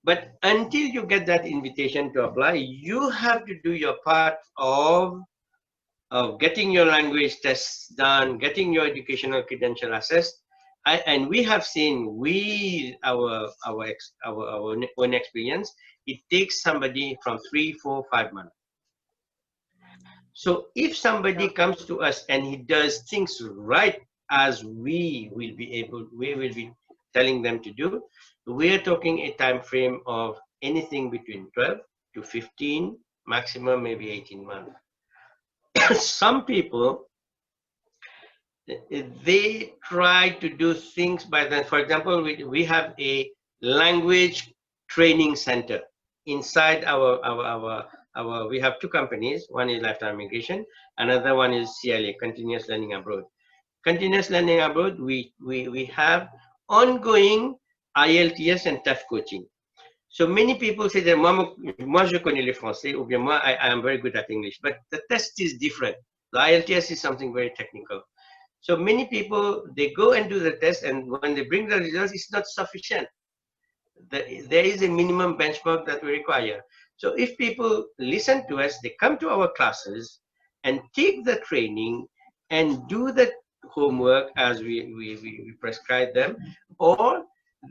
But until you get that invitation to apply, you have to do your part of getting your language tests done, getting your educational credential assessed. And we have seen, our own experience, it takes somebody from 3, 4, 5 months. So if somebody comes to us and he does things right as we will be telling them to do, we are talking a time frame of anything between 12 to 15, maximum maybe 18 months. Some people, they try to do things by then. For example, we have a language training center inside we have 2 companies. One is Lifetime Immigration, another one is CLA, Continuous Learning Abroad. Continuous Learning Abroad, we have ongoing IELTS and TEF coaching. So many people say that moi je connais le français, ou bien moi I am very good at English, but the test is different. The IELTS is something very technical. So many people, they go and do the test, and when they bring the results, it's not sufficient. There is a minimum benchmark that we require. So if people listen to us, they come to our classes and take the training and do the homework as we prescribe them, or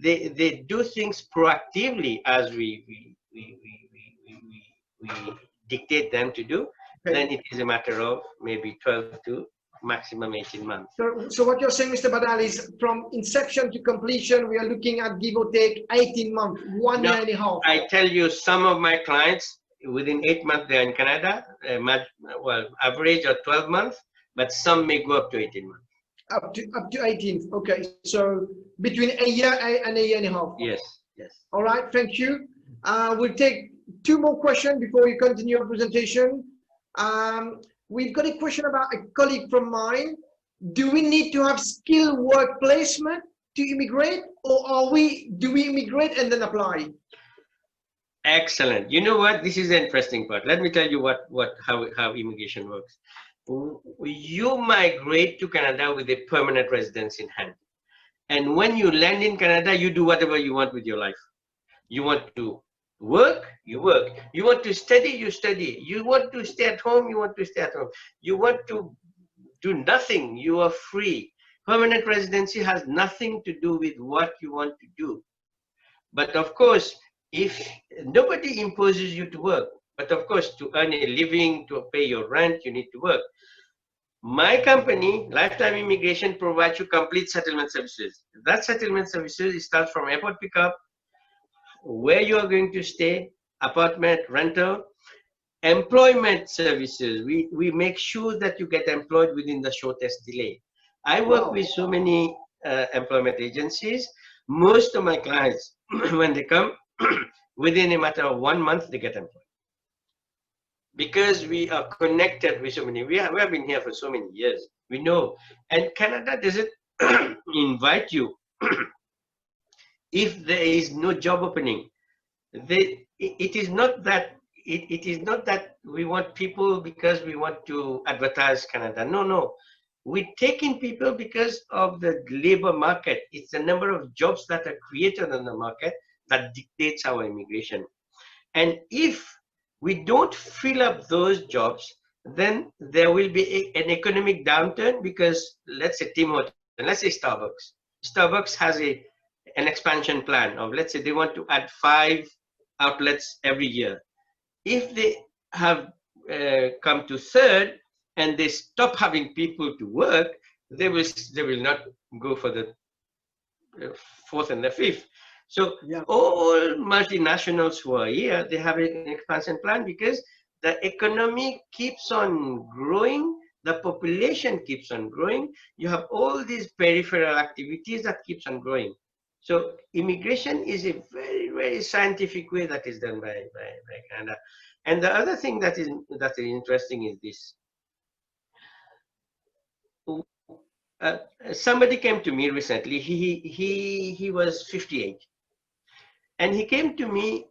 they do things proactively as we dictate them to do, then it is a matter of maybe 12 to maximum 18 months. So what you're saying, Mr. Badal, is from inception to completion, we are looking at give or take 18 months, 1 year and a half. I tell you, some of my clients, within 8 months, they're in Canada, well, average of 12 months, but some may go up to 18 months. Up to 18. Okay, so between a year and a year and a half. Yes, yes. All right, thank you. We'll take 2 more questions before we continue our presentation. We've got a question about a colleague from mine. Do we need to have skilled work placement to immigrate, or do we immigrate and then apply? Excellent. You know what? This is the interesting part. Let me tell you how immigration works. You migrate to Canada with a permanent residence in hand. And when you land in Canada, you do whatever you want with your life. You want to work, you work. You want to study, you study. You want to stay at home, you want to stay at home. You want to do nothing, you are free. Permanent residency has nothing to do with what you want to do. But of course, if nobody imposes you to work, but of course, to earn a living, to pay your rent, you need to work. My company, Lifetime Immigration, provides you complete settlement services. That settlement services starts from airport pickup, where you are going to stay, apartment, rental, employment services. We make sure that you get employed within the shortest delay. I work with so many employment agencies. Most of my clients, when they come, within a matter of 1 month, they get employed. Because we are connected with so many, we have been here for so many years, we know. And Canada doesn't invite you if there is no job opening. It is not that we want people because we want to advertise Canada. No. We take in people because of the labor market. It's the number of jobs that are created on the market that dictates our immigration. And if we don't fill up those jobs, then there will be an economic downturn, because let's say Tim Hortons, let's say Starbucks. Starbucks has an expansion plan of, let's say they want to add 5 outlets every year. If they have come to third and they stop having people to work, they will not go for the fourth and the fifth. So all multinationals who are here, they have an expansion plan because the economy keeps on growing, the population keeps on growing. You have all these peripheral activities that keeps on growing. So immigration is a very, very scientific way that is done by Canada. And the other thing that is interesting is this. Somebody came to me recently. He was 58, and he came to me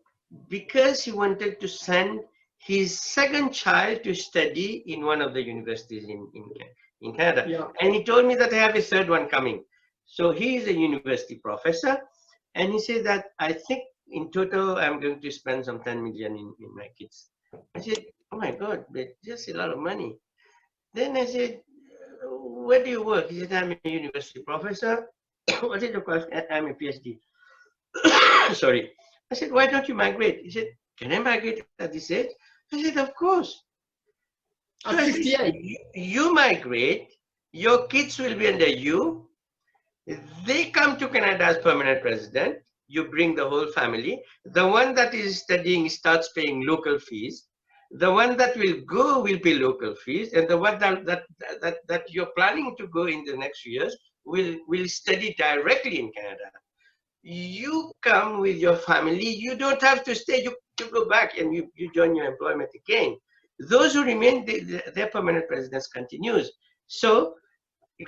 because he wanted to send his second child to study in one of the universities in Canada. Yeah. And he told me that I have a third one coming. So he is a university professor, and he said that I think in total I'm going to spend some 10 million in my kids. I said, oh my God, but just a lot of money. Then I said, where do you work? He said, I'm a university professor. What is your course? I'm a PhD. Sorry. I said, why don't you migrate? He said, can I migrate at this age? I said, of course. At 58. You migrate, your kids will be under you. They come to Canada as permanent resident. You bring the whole family. The one that is studying starts paying local fees. The one that will go will pay local fees, and the one that you're planning to go in the next few years will study directly in Canada. You come with your family. You don't have to stay. You go back and you join your employment again. Those who remain, their permanent residence continues. So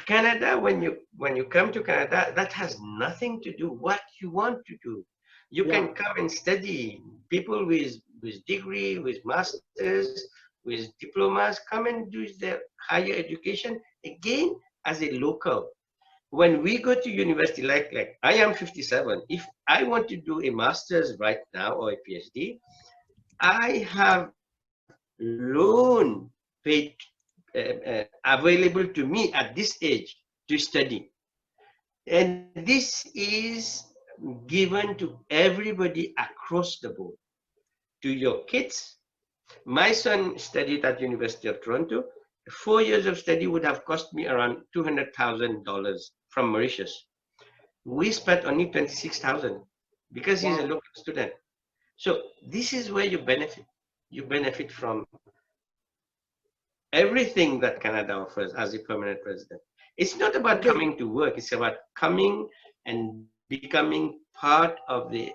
Canada, when you come to Canada, that has nothing to do what you want to do. You can come and study. People with degree, with masters, with diplomas, come and do their higher education again as a local. When we go to university, like I am 57, if I want to do a master's right now or a PhD, I have loan paid available to me at this age to study. And this is given to everybody across the board, to your kids. My son studied at University of Toronto. 4 years of study would have cost me around $200,000 from Mauritius. We spent only $26,000 because he's a local student. So this is where you benefit. You benefit from everything that Canada offers as a permanent resident. It's not about coming to work. It's about coming and becoming part of the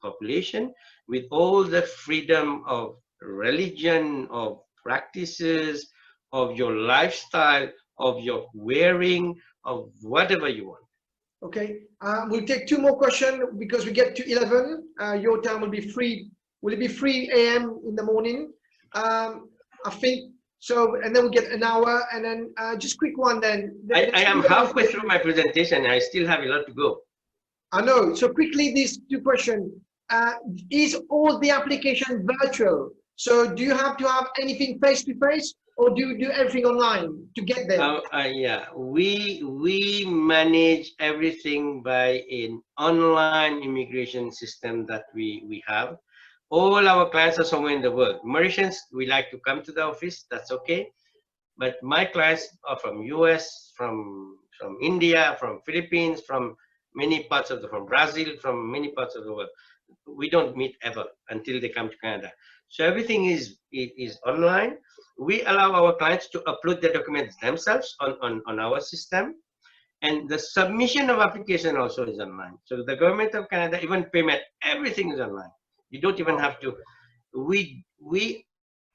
population with all the freedom of religion, of practices, of your lifestyle, of your wearing, of whatever you want. Okay, we'll take 2 more questions because we get to 11. Your time will be free. Will it be 3 a.m. in the morning? I think so, and then we'll get an hour, and then just quick one then. I am halfway through my presentation. I still have a lot to go. I know. So quickly, these 2 questions. Is all the application virtual? So do you have to have anything face-to-face, or do you do everything online to get there? Yeah, we manage everything by an online immigration system that we have. All our clients are somewhere in the world. Mauritians, we like to come to the office, that's okay. But my clients are from US, from India, from Philippines, from many parts of from Brazil, from many parts of the world. We don't meet ever until they come to Canada. So everything is online. We allow our clients to upload their documents themselves on our system. And the submission of application also is online. So the government of Canada, even payment, everything is online. You don't even have to. We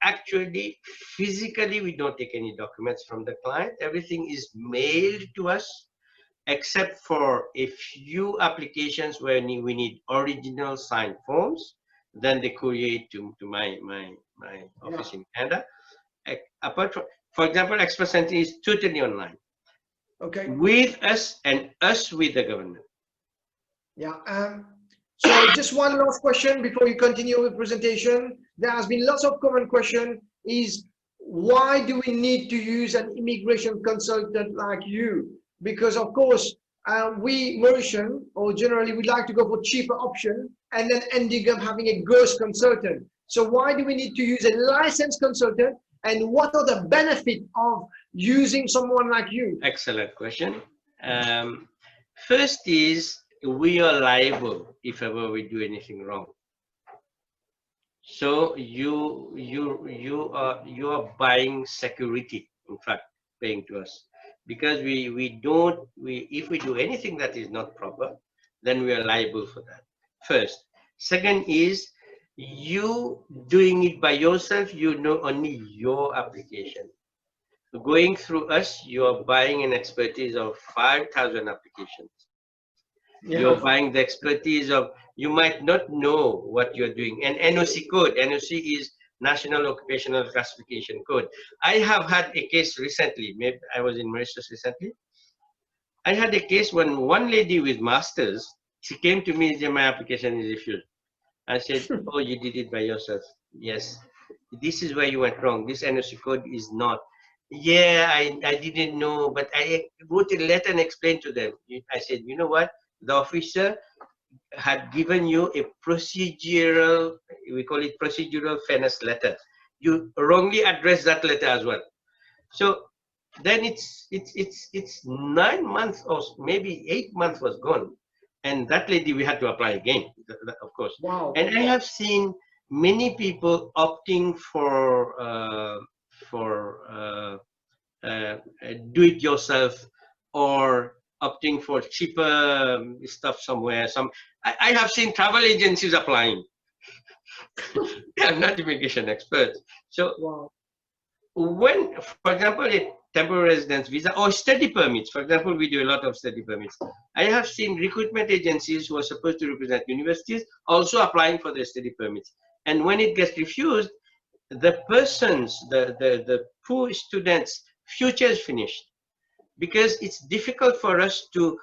actually, physically, we don't take any documents from the client. Everything is mailed to us, except for a few applications where we need original signed forms. Then they courier to my office in Canada. Apart from, for example, Express Entry is totally online. Okay. With us and us with the government. Yeah. So just one last question before you continue with presentation. There has been lots of common question is why do we need to use an immigration consultant like you? Because of course, we Mauritian, or generally we like to go for cheaper option and then ending up having a ghost consultant. So why do we need to use a licensed consultant, and what are the benefits of using someone like you? Excellent question. First is we are liable if ever we do anything wrong. So you are buying security, in fact, paying to us, because if we do anything that is not proper, then we are liable for that. First. Second is you doing it by yourself. You know only your application. Going through us, you are buying an expertise of 5,000 applications. Yeah. You're buying the expertise of, you might not know what you're doing. And NOC code, NOC is National Occupational Classification Code. I have had a case recently, maybe I was in Mauritius recently. I had a case when one lady with masters, she came to me and said, my application is refused. I said, oh, you did it by yourself. Yes. This is where you went wrong. This NOC code is not. Yeah, I didn't know, but I wrote a letter and explained to them. I said, you know what? The officer had given you a procedural, we call it procedural fairness letter. You wrongly addressed that letter as well. So then it's 9 months or maybe 8 months was gone. And that lady, we had to apply again, of course. Wow. And I have seen many people opting for do-it-yourself, or opting for cheaper stuff somewhere. I have seen travel agencies applying. They are not immigration experts. So Wow. when, for example, a temporary residence visa or study permits, for example, we do a lot of study permits. I have seen recruitment agencies who are supposed to represent universities also applying for their study permits. And when it gets refused, the persons, the poor students' future is finished, because it's difficult for us to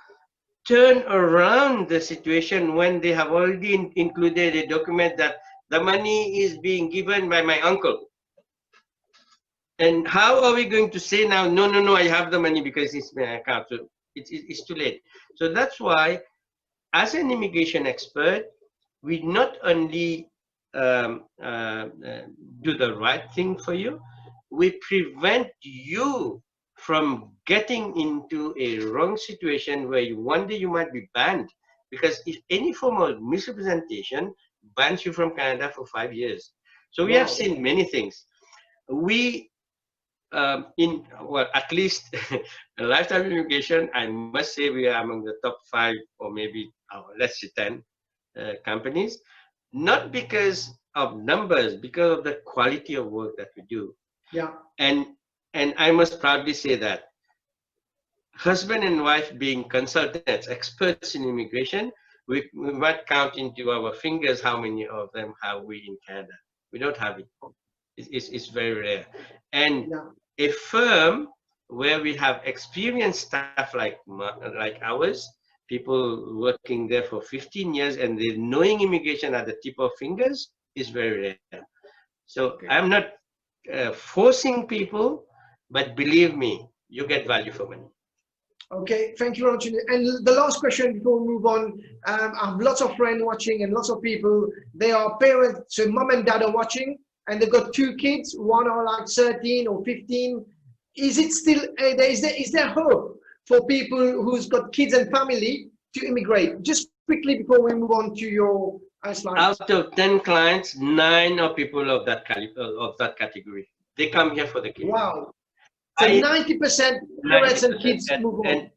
turn around the situation when they have already included a document that the money is being given by my uncle. And how are we going to say now, no, no, no, I have the money because it's my account? So it's too late. So that's why, as an immigration expert, we not only do the right thing for you, we prevent you from getting into a wrong situation where one day you might be banned. Because if any form of misrepresentation bans you from Canada for 5 years. So we have seen many things. We at least lifetime immigration, I must say we are among the top 5 or maybe let's say 10 companies, not because of numbers, because of the quality of work that we do. Yeah. And I must proudly say that husband and wife being consultants, experts in immigration, we might count into our fingers how many of them have we in Canada. We don't have it. It's very rare. And a firm where we have experienced staff like ours, people working there for 15 years and they're knowing immigration at the tip of fingers, is very rare. So I'm not forcing people, but believe me, you get value for money. Okay, thank you very much. And the last question before we move on, I have lots of friends watching and lots of people, they are parents, so mom and dad are watching, and they've got 2 kids, one are like 13 or 15. Is it still, is there hope for people who's got kids and family to immigrate? Just quickly before we move on to your slides. Out of 10 clients, 9 are people of that category. They come here for the kids. Wow. So 90% parents and kids move on. And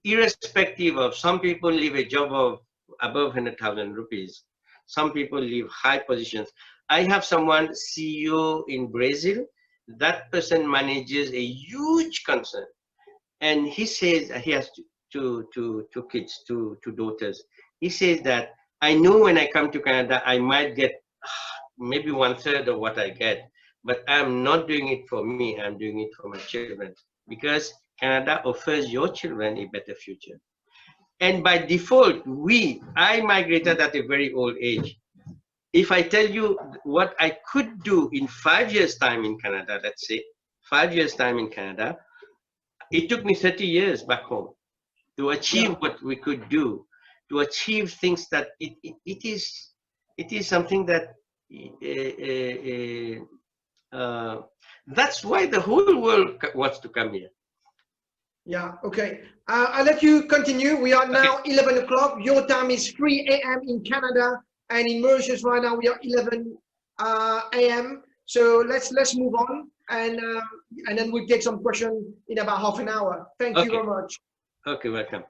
irrespective of, some people leave a job of above 100,000 rupees. Some people leave high positions. I have someone, CEO in Brazil, that person manages a huge concern. And he says he has two kids, two daughters. He says that, I know when I come to Canada, I might get maybe 1/3 of what I get, but I'm not doing it for me, I'm doing it for my children, because Canada offers your children a better future. And by default, I migrated at a very old age. If I tell you what I could do in 5 years' time in Canada, let's say 5 years' time in Canada, it took me 30 years back home. to achieve what we could do, to achieve things that it is something that that's why the whole world wants to come here. Yeah, okay. I'll let you continue. We are now 11 o'clock. Your time is 3 a.m. in Canada, and in Mauritius right now we are 11 a.m. So let's move on, and then we'll take some questions in about half an hour. Thank you very much. Okay, welcome.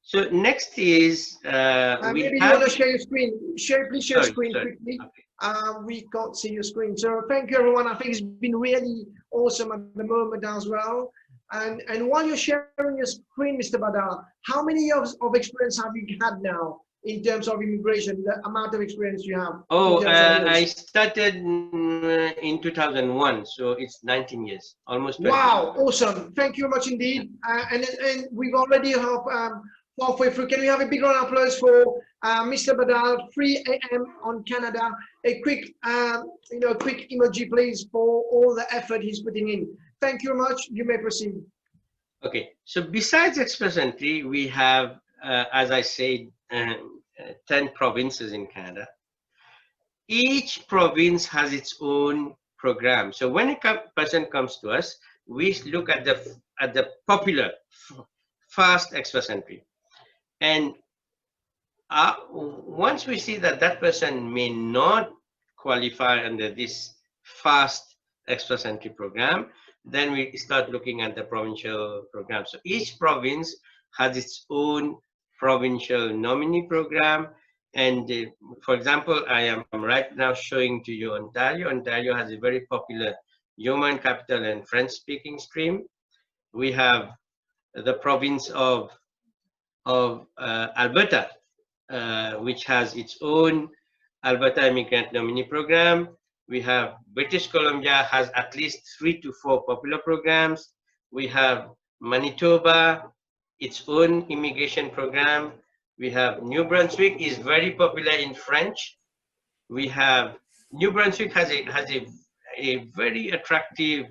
So next is maybe you want to share your screen. Please share your screen quickly. Okay. We can't see your screen. So thank you, everyone. I think it's been really awesome at the moment as well. And while you're sharing your screen, Mr. Badal, how many years of experience have you had now in terms of immigration, the amount of experience you have? Oh, I started in 2001, so it's 19 years, almost 20 Wow, years. Awesome. Thank you very much indeed. And we've already have halfway through. Can we have a big round of applause for Mr. Badal, 3 a.m. on Canada? A quick, quick emoji, please, for all the effort he's putting in. Thank you very much. You may proceed. Okay. So besides Express Entry, we have, as I said, 10 provinces in Canada. Each province has its own program. So when a person comes to us, we look at the popular fast Express Entry. And once we see that that person may not qualify under this fast Express Entry program, then we start looking at the provincial program. So each province has its own provincial nominee program. And for example, I am right now showing to you Ontario. Ontario has a very popular human capital and French-speaking stream. We have the province of Alberta, which has its own Alberta Immigrant Nominee Program. We have British Columbia has at least 3 to 4 popular programs. We have Manitoba, its own immigration program. We have New Brunswick is very popular in French. We have New Brunswick has a very attractive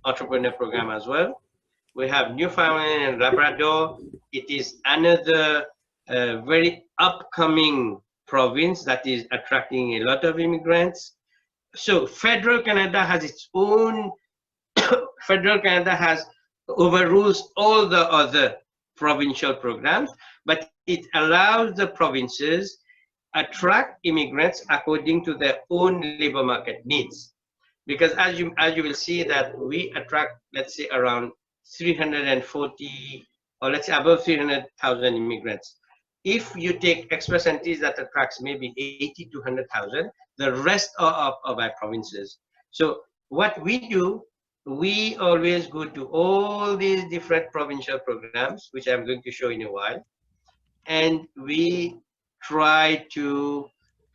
entrepreneur program as well. We have Newfoundland and Labrador. It is another very upcoming province that is attracting a lot of immigrants. So federal Canada has its own, federal Canada has overrules all the other provincial programs, but it allows the provinces attract immigrants according to their own labor market needs. Because as you will see that we attract, let's say, around 340 or let's say above 300,000 immigrants. If you take express entries that attracts maybe 80 to 100,000, the rest are of our provinces. So what we do, we always go to all these different provincial programs, which I'm going to show in a while, and we try to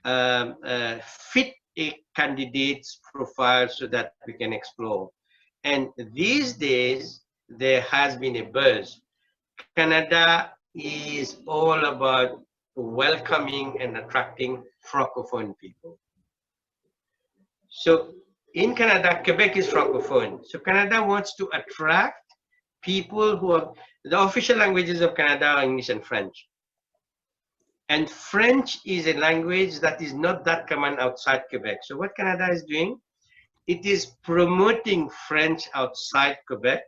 fit a candidate's profile so that we can explore. And these days, there has been a buzz. Canada is all about welcoming and attracting Francophone people. So in Canada, Quebec is Francophone. So Canada wants to attract people who are, the official languages of Canada are English and French. And French is a language that is not that common outside Quebec. So what Canada is doing, it is promoting French outside Quebec.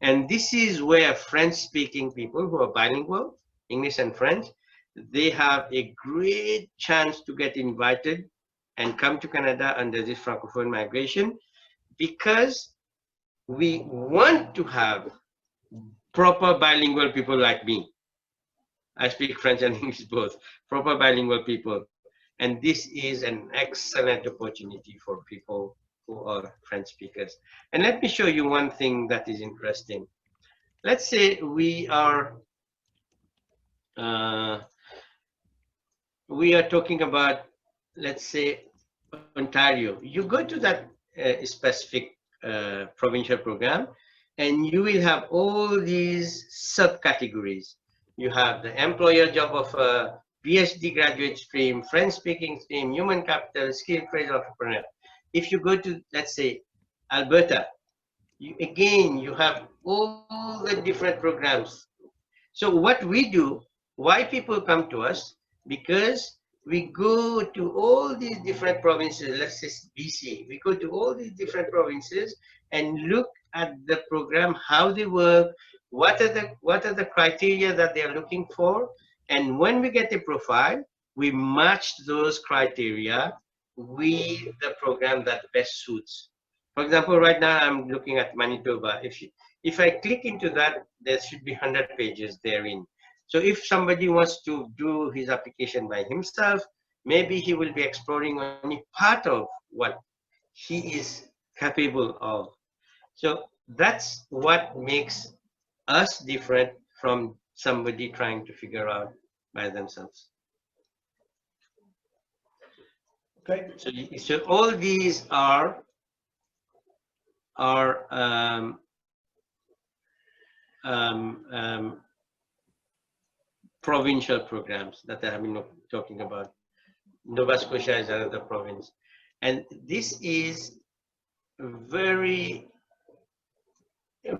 And this is where French-speaking people who are bilingual, English and French, they have a great chance to get invited and come to Canada under this Francophone migration, because we want to have proper bilingual people like me. I speak French and English both, proper bilingual people. And this is an excellent opportunity for people who are French speakers. And let me show you one thing that is interesting. Let's say we are talking about, let's say, Ontario. You go to that specific provincial program, and you will have all these subcategories. You have the employer job of a PhD graduate stream, French-speaking stream, human capital, skilled trade entrepreneur. If you go to, let's say, Alberta, you have all the different programs. So what we do, why people come to us? Because we go to all these different provinces, let's say BC, we go to all these different provinces and look at the program, how they work, what are the criteria that they are looking for, and when we get a profile, we match those criteria with the program that best suits. For example, right now I'm looking at Manitoba. If I click into that, there should be 100 pages therein. So if somebody wants to do his application by himself, maybe he will be exploring only part of what he is capable of. So that's what makes us different from somebody trying to figure out by themselves. Okay. So all these are um, provincial programs that I have been talking about. Nova Scotia is another province. And this is very,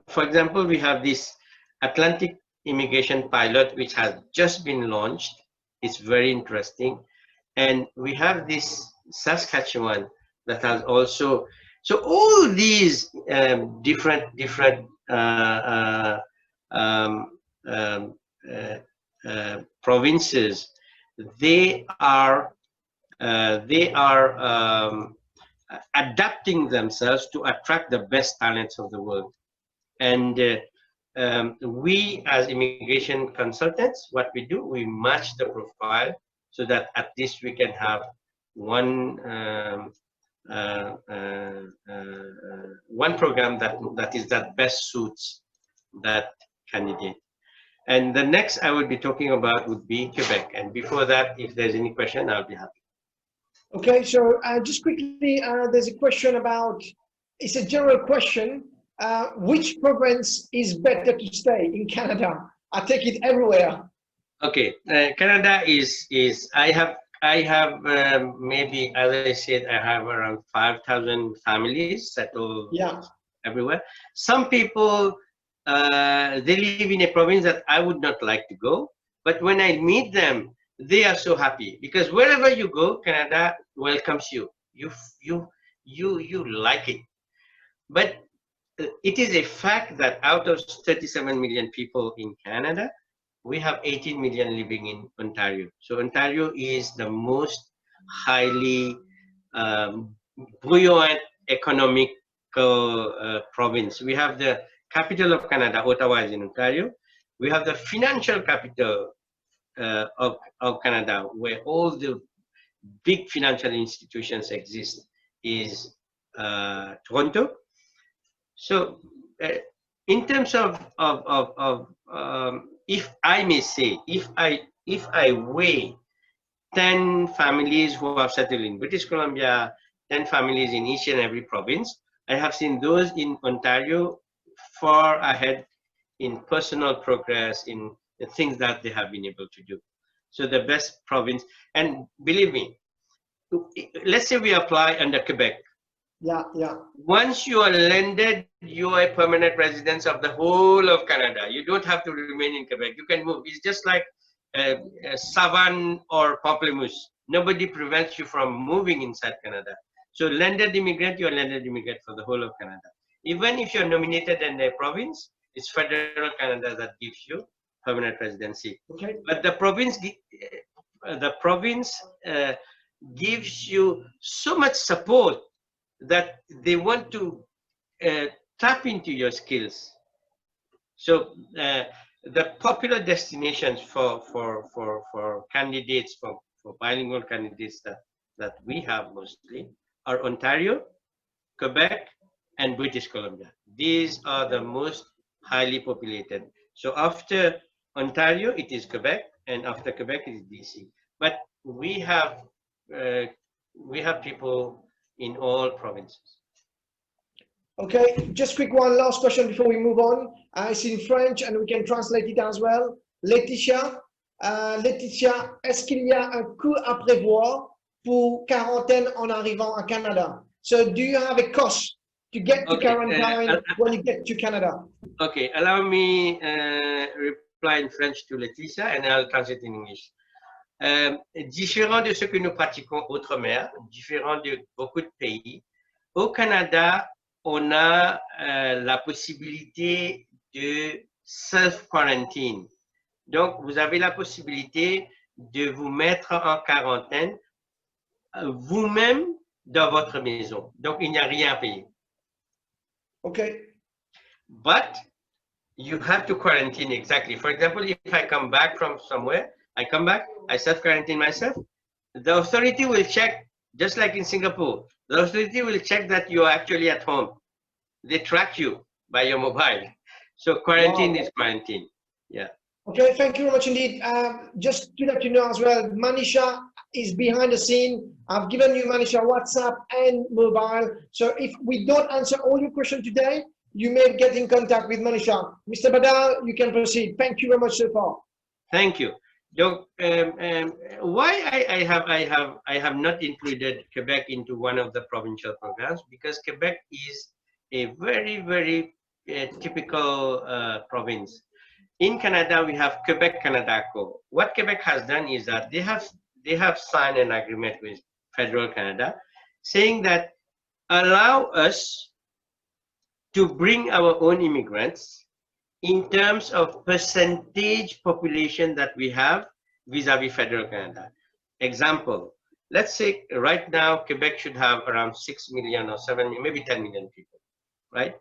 for example, we have this Atlantic immigration pilot, which has just been launched. It's very interesting. And we have this Saskatchewan that has also, so all these different um, um, provinces, they are adapting themselves to attract the best talents of the world. And we as immigration consultants, what we do, we match the profile so that at least we can have one one program that best suits that candidate. And the next I would be talking about would be Quebec. And before that, if there's any question, I'll be happy. Okay, so just quickly, there's a question about, it's a general question. Which province is better to stay in Canada? I take it everywhere. Okay, Canada is I have maybe, as I said, I have around 5,000 families settled everywhere. Some people they live in a province that I would not like to go, but when I meet them, they are so happy because wherever you go, Canada welcomes you. You like it. But it is a fact that out of 37 million people in Canada, we have 18 million living in Ontario. So Ontario is the most highly buoyant economical province. We have the capital of Canada, Ottawa is in Ontario. We have the financial capital of Canada, where all the big financial institutions exist, is Toronto. So in terms of if I may say, if I weigh 10 families who have settled in British Columbia, 10 families in each and every province, I have seen those in Ontario far ahead in personal progress, in the things that they have been able to do. So the best province, and believe me, let's say we apply under Quebec. Yeah. Once you are landed, you are a permanent resident of the whole of Canada. You don't have to remain in Quebec. You can move. It's just like Savane or Pamplemousse. Nobody prevents you from moving inside Canada. So landed immigrant, you are landed immigrant for the whole of Canada. Even if you're nominated in a province, it's federal Canada that gives you permanent residency. Okay. But the province gives you so much support that they want to tap into your skills. So the popular destinations for candidates, for bilingual candidates that we have mostly are Ontario, Quebec, and British Columbia. These are the most highly populated. So after Ontario, it is Quebec, and after Quebec, it is BC. But we have people in all provinces. Okay, just quick one last question before we move on. It's in French and we can translate it as well. Laetitia, est-ce qu'il y a un coût à prévoir pour quarantaine en arrivant à Canada? So do you have a cost to get to quarantine when you get to Canada? Okay, allow me reply in French to Laetitia and I'll translate in English. Différent de ce que nous pratiquons outre-mer, différent de beaucoup de pays, au Canada, on a la possibilité de self-quarantine. Donc, vous avez la possibilité de vous mettre en quarantaine vous-même dans votre maison. Donc, il n'y a rien à payer. Okay. But you have to quarantine exactly. For example, if I come back from somewhere, I come back, I self-quarantine myself, the authority will check, just like in Singapore, the authority will check that you're actually at home. They track you by your mobile. So quarantine is quarantine. Yeah. Okay, thank you very much indeed. Just to let you know as well, Manisha is behind the scene. I've given you, Manisha, WhatsApp and mobile. So if we don't answer all your questions today, you may get in contact with Manisha. Mr. Badal, you can proceed. Thank you very much so far. Thank you. Donc, why I have not included Quebec into one of the provincial programs, because Quebec is a very typical province. In Canada, we have Quebec Canadaco. What Quebec has done is that they have signed an agreement with federal Canada, saying that allow us to bring our own immigrants in terms of percentage population that we have vis-a-vis federal Canada. Example, let's say right now Quebec should have around 6 million or 7 million, maybe 10 million people, right?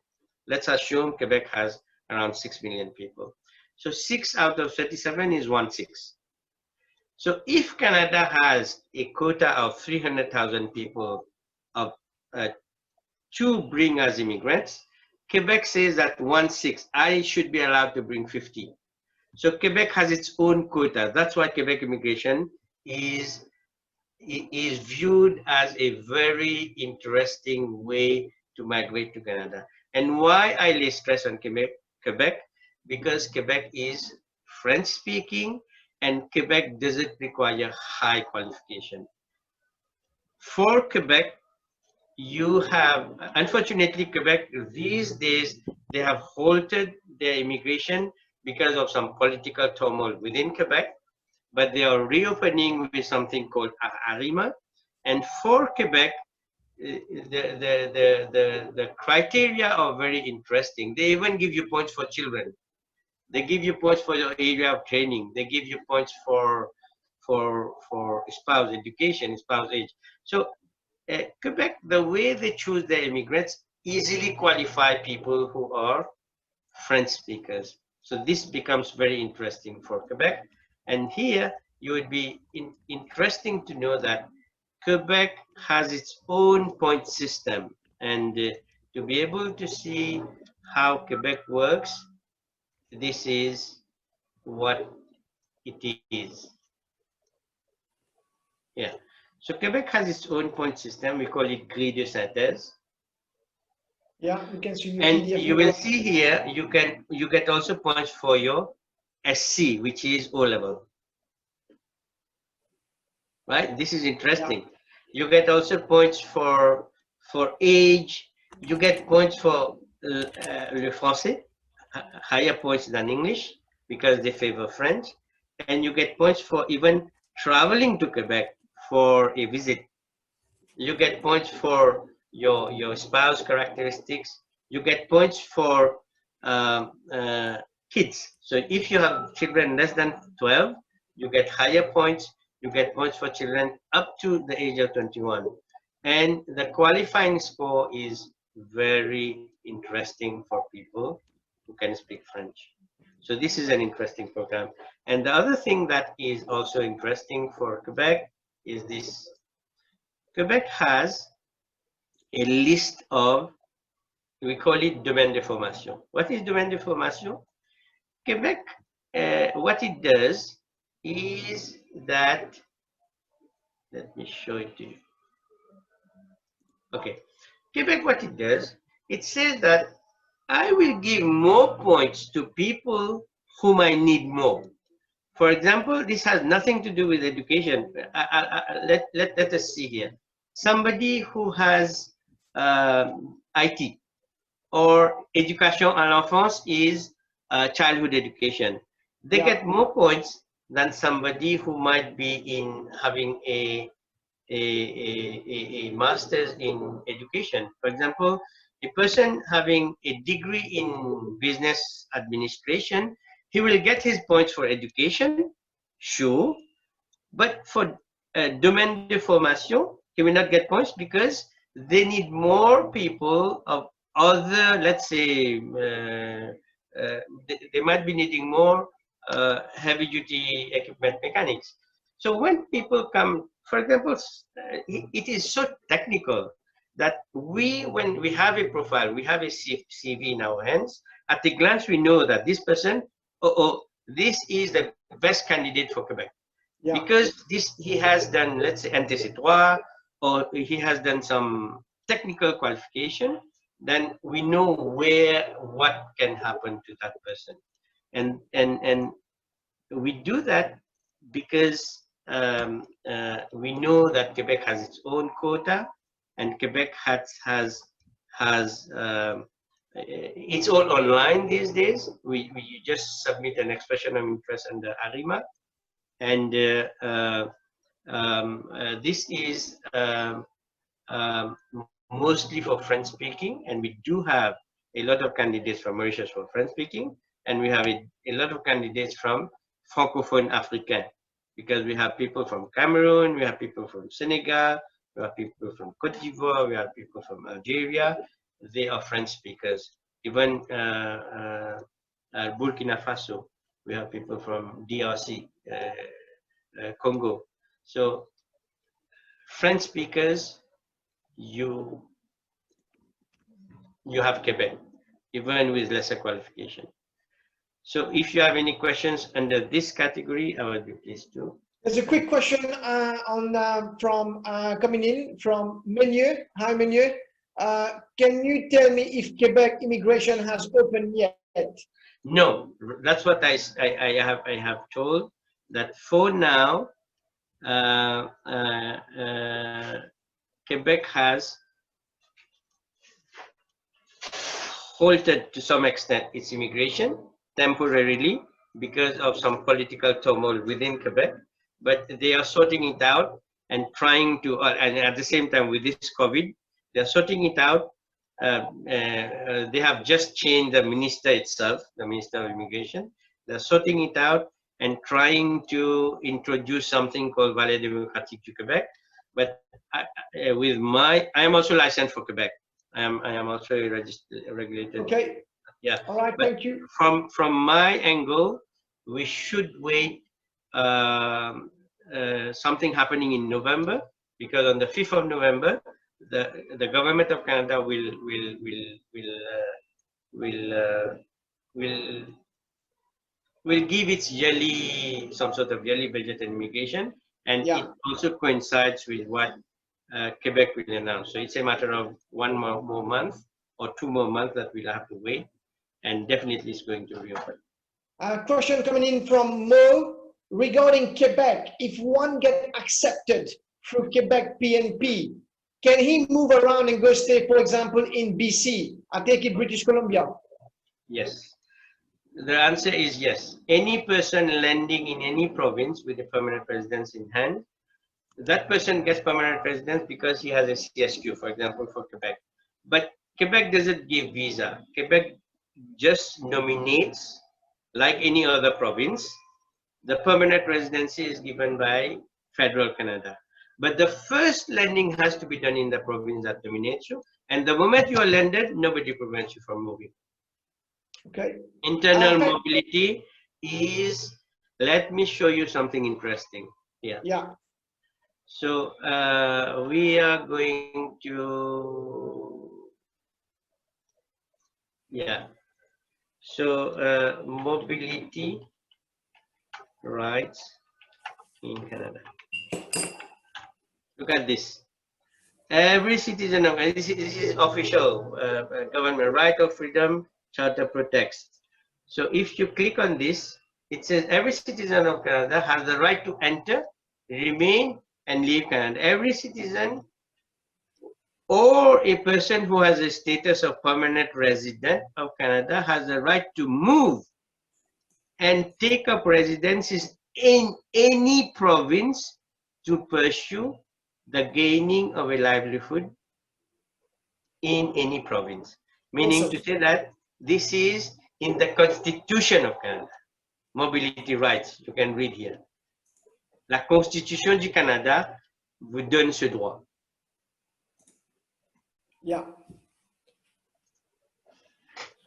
Let's assume Quebec has around 6 million people. So 6 out of 37 is 1/6. So if Canada has a quota of 300,000 people to bring as immigrants, Quebec says that 1/6, I should be allowed to bring 50. So Quebec has its own quota. That's why Quebec immigration is viewed as a very interesting way to migrate to Canada. And why I lay stress on Quebec, because Quebec is French speaking and Quebec doesn't require high qualification. For Quebec, you have, unfortunately, Quebec these days, they have halted their immigration because of some political turmoil within Quebec, but they are reopening with something called ARIMA. And for Quebec, the criteria are very interesting. They even give you points for children. They give you points for your area of training. They give you points for spouse education, spouse age. So Quebec, the way they choose their immigrants, easily qualify people who are French speakers. So this becomes very interesting for Quebec. And here, you would be interesting to know that Quebec has its own point system. And to be able to see how Quebec works, this is what it is. Yeah. So Quebec has its own point system. We call it grille de synthèse. Yeah, you can see. And you will see here, you get also points for your SC, which is O level. Right? This is interesting. Yeah. You get also points for age. You get points for le français, higher points than English because they favor French. And you get points for even traveling to Quebec for a visit. You get points for your spouse characteristics. You get points for kids. So if you have children less than 12, you get higher points. You get points for children up to the age of 21. And the qualifying score is very interesting for people who can speak French. So this is an interesting program. And the other thing that is also interesting for Quebec is this. Quebec has a list of, we call it domaine de formation. What is domaine de formation? Quebec, what it does is that, let me show it to you. Okay, Quebec, what it does, it says that I will give more points to people whom I need more. For example, this has nothing to do with education. Let us see here. Somebody who has IT or education à l'enfance is childhood education. they Yeah. get more points than somebody who might be in having a master's in education. For example, a person having a degree in business administration, he will get his points for education, sure, but for domaine de formation, he will not get points because they need more people of other, let's say, they might be needing more heavy duty equipment mechanics. So when people come, for example, it is so technical that when we have a profile, we have a CV in our hands, at a glance we know that this person, this is the best candidate for Quebec. Yeah. Because he has done, let's say, NTC3, or he has done some technical qualification, then we know what can happen to that person. And we do that because we know that Quebec has its own quota, and Quebec has it's all online these days. We just submit an expression of interest under ARIMA, and this is mostly for French speaking, and we do have a lot of candidates from Mauritius for French speaking, and we have a lot of candidates from Francophone African, because we have people from Cameroon, we have people from Senegal, we have people from Cote d'Ivoire, we have people from Algeria. They are French speakers. Even Burkina Faso, we have people from DRC, Congo. So French speakers, you have Quebec, even with lesser qualification. So if you have any questions under this category, I would be pleased to. There's a quick question from coming in from Menu. Hi, Menu. Can you tell me if Quebec immigration has opened yet? No, that's what I have told, that for now, Quebec has halted to some extent its immigration temporarily because of some political turmoil within Quebec, but they are sorting it out and trying to, and at the same time with this COVID, they're sorting it out. They have just changed the minister itself, the Minister of Immigration. They're sorting it out and trying to introduce something called Valet Démocratique to Quebec. But I am also licensed for Quebec. I am also a regulated. Okay. Yeah. All right. But thank you. From my angle, we should wait something happening in November, because on the 5th of November, the government of Canada will give its some sort of yearly budget and immigration, and Yeah. it also coincides with what Quebec will announce. So it's a matter of one more month or 2 more months that we'll have to wait, and definitely it's going to reopen. Question coming in from Mo regarding Quebec. If one gets accepted through Quebec PNP, can he move around and go stay, for example, in BC? I take it British Columbia. Yes. The answer is yes. Any person landing in any province with a permanent residence in hand, that person gets permanent residence because he has a CSQ, for example, for Quebec. But Quebec doesn't give visa. Quebec just nominates, like any other province. The permanent residency is given by federal Canada. But the first landing has to be done in the province that nominates you. And the moment you are landed, nobody prevents you from moving. Okay. Internal mobility is, let me show you something interesting here. Yeah. So we are going to, yeah. So mobility rights in Canada. Look at this. Every citizen of, this is official government right of freedom charter protects. So if you click on this, it says every citizen of Canada has the right to enter, remain, and leave Canada. Every citizen or a person who has a status of permanent resident of Canada has the right to move and take up residences in any province to pursue the gaining of a livelihood in any province. Meaning Awesome. to say that this is in the Constitution of Canada. Mobility rights, you can read here. La Constitution du Canada vous donne ce droit. Yeah.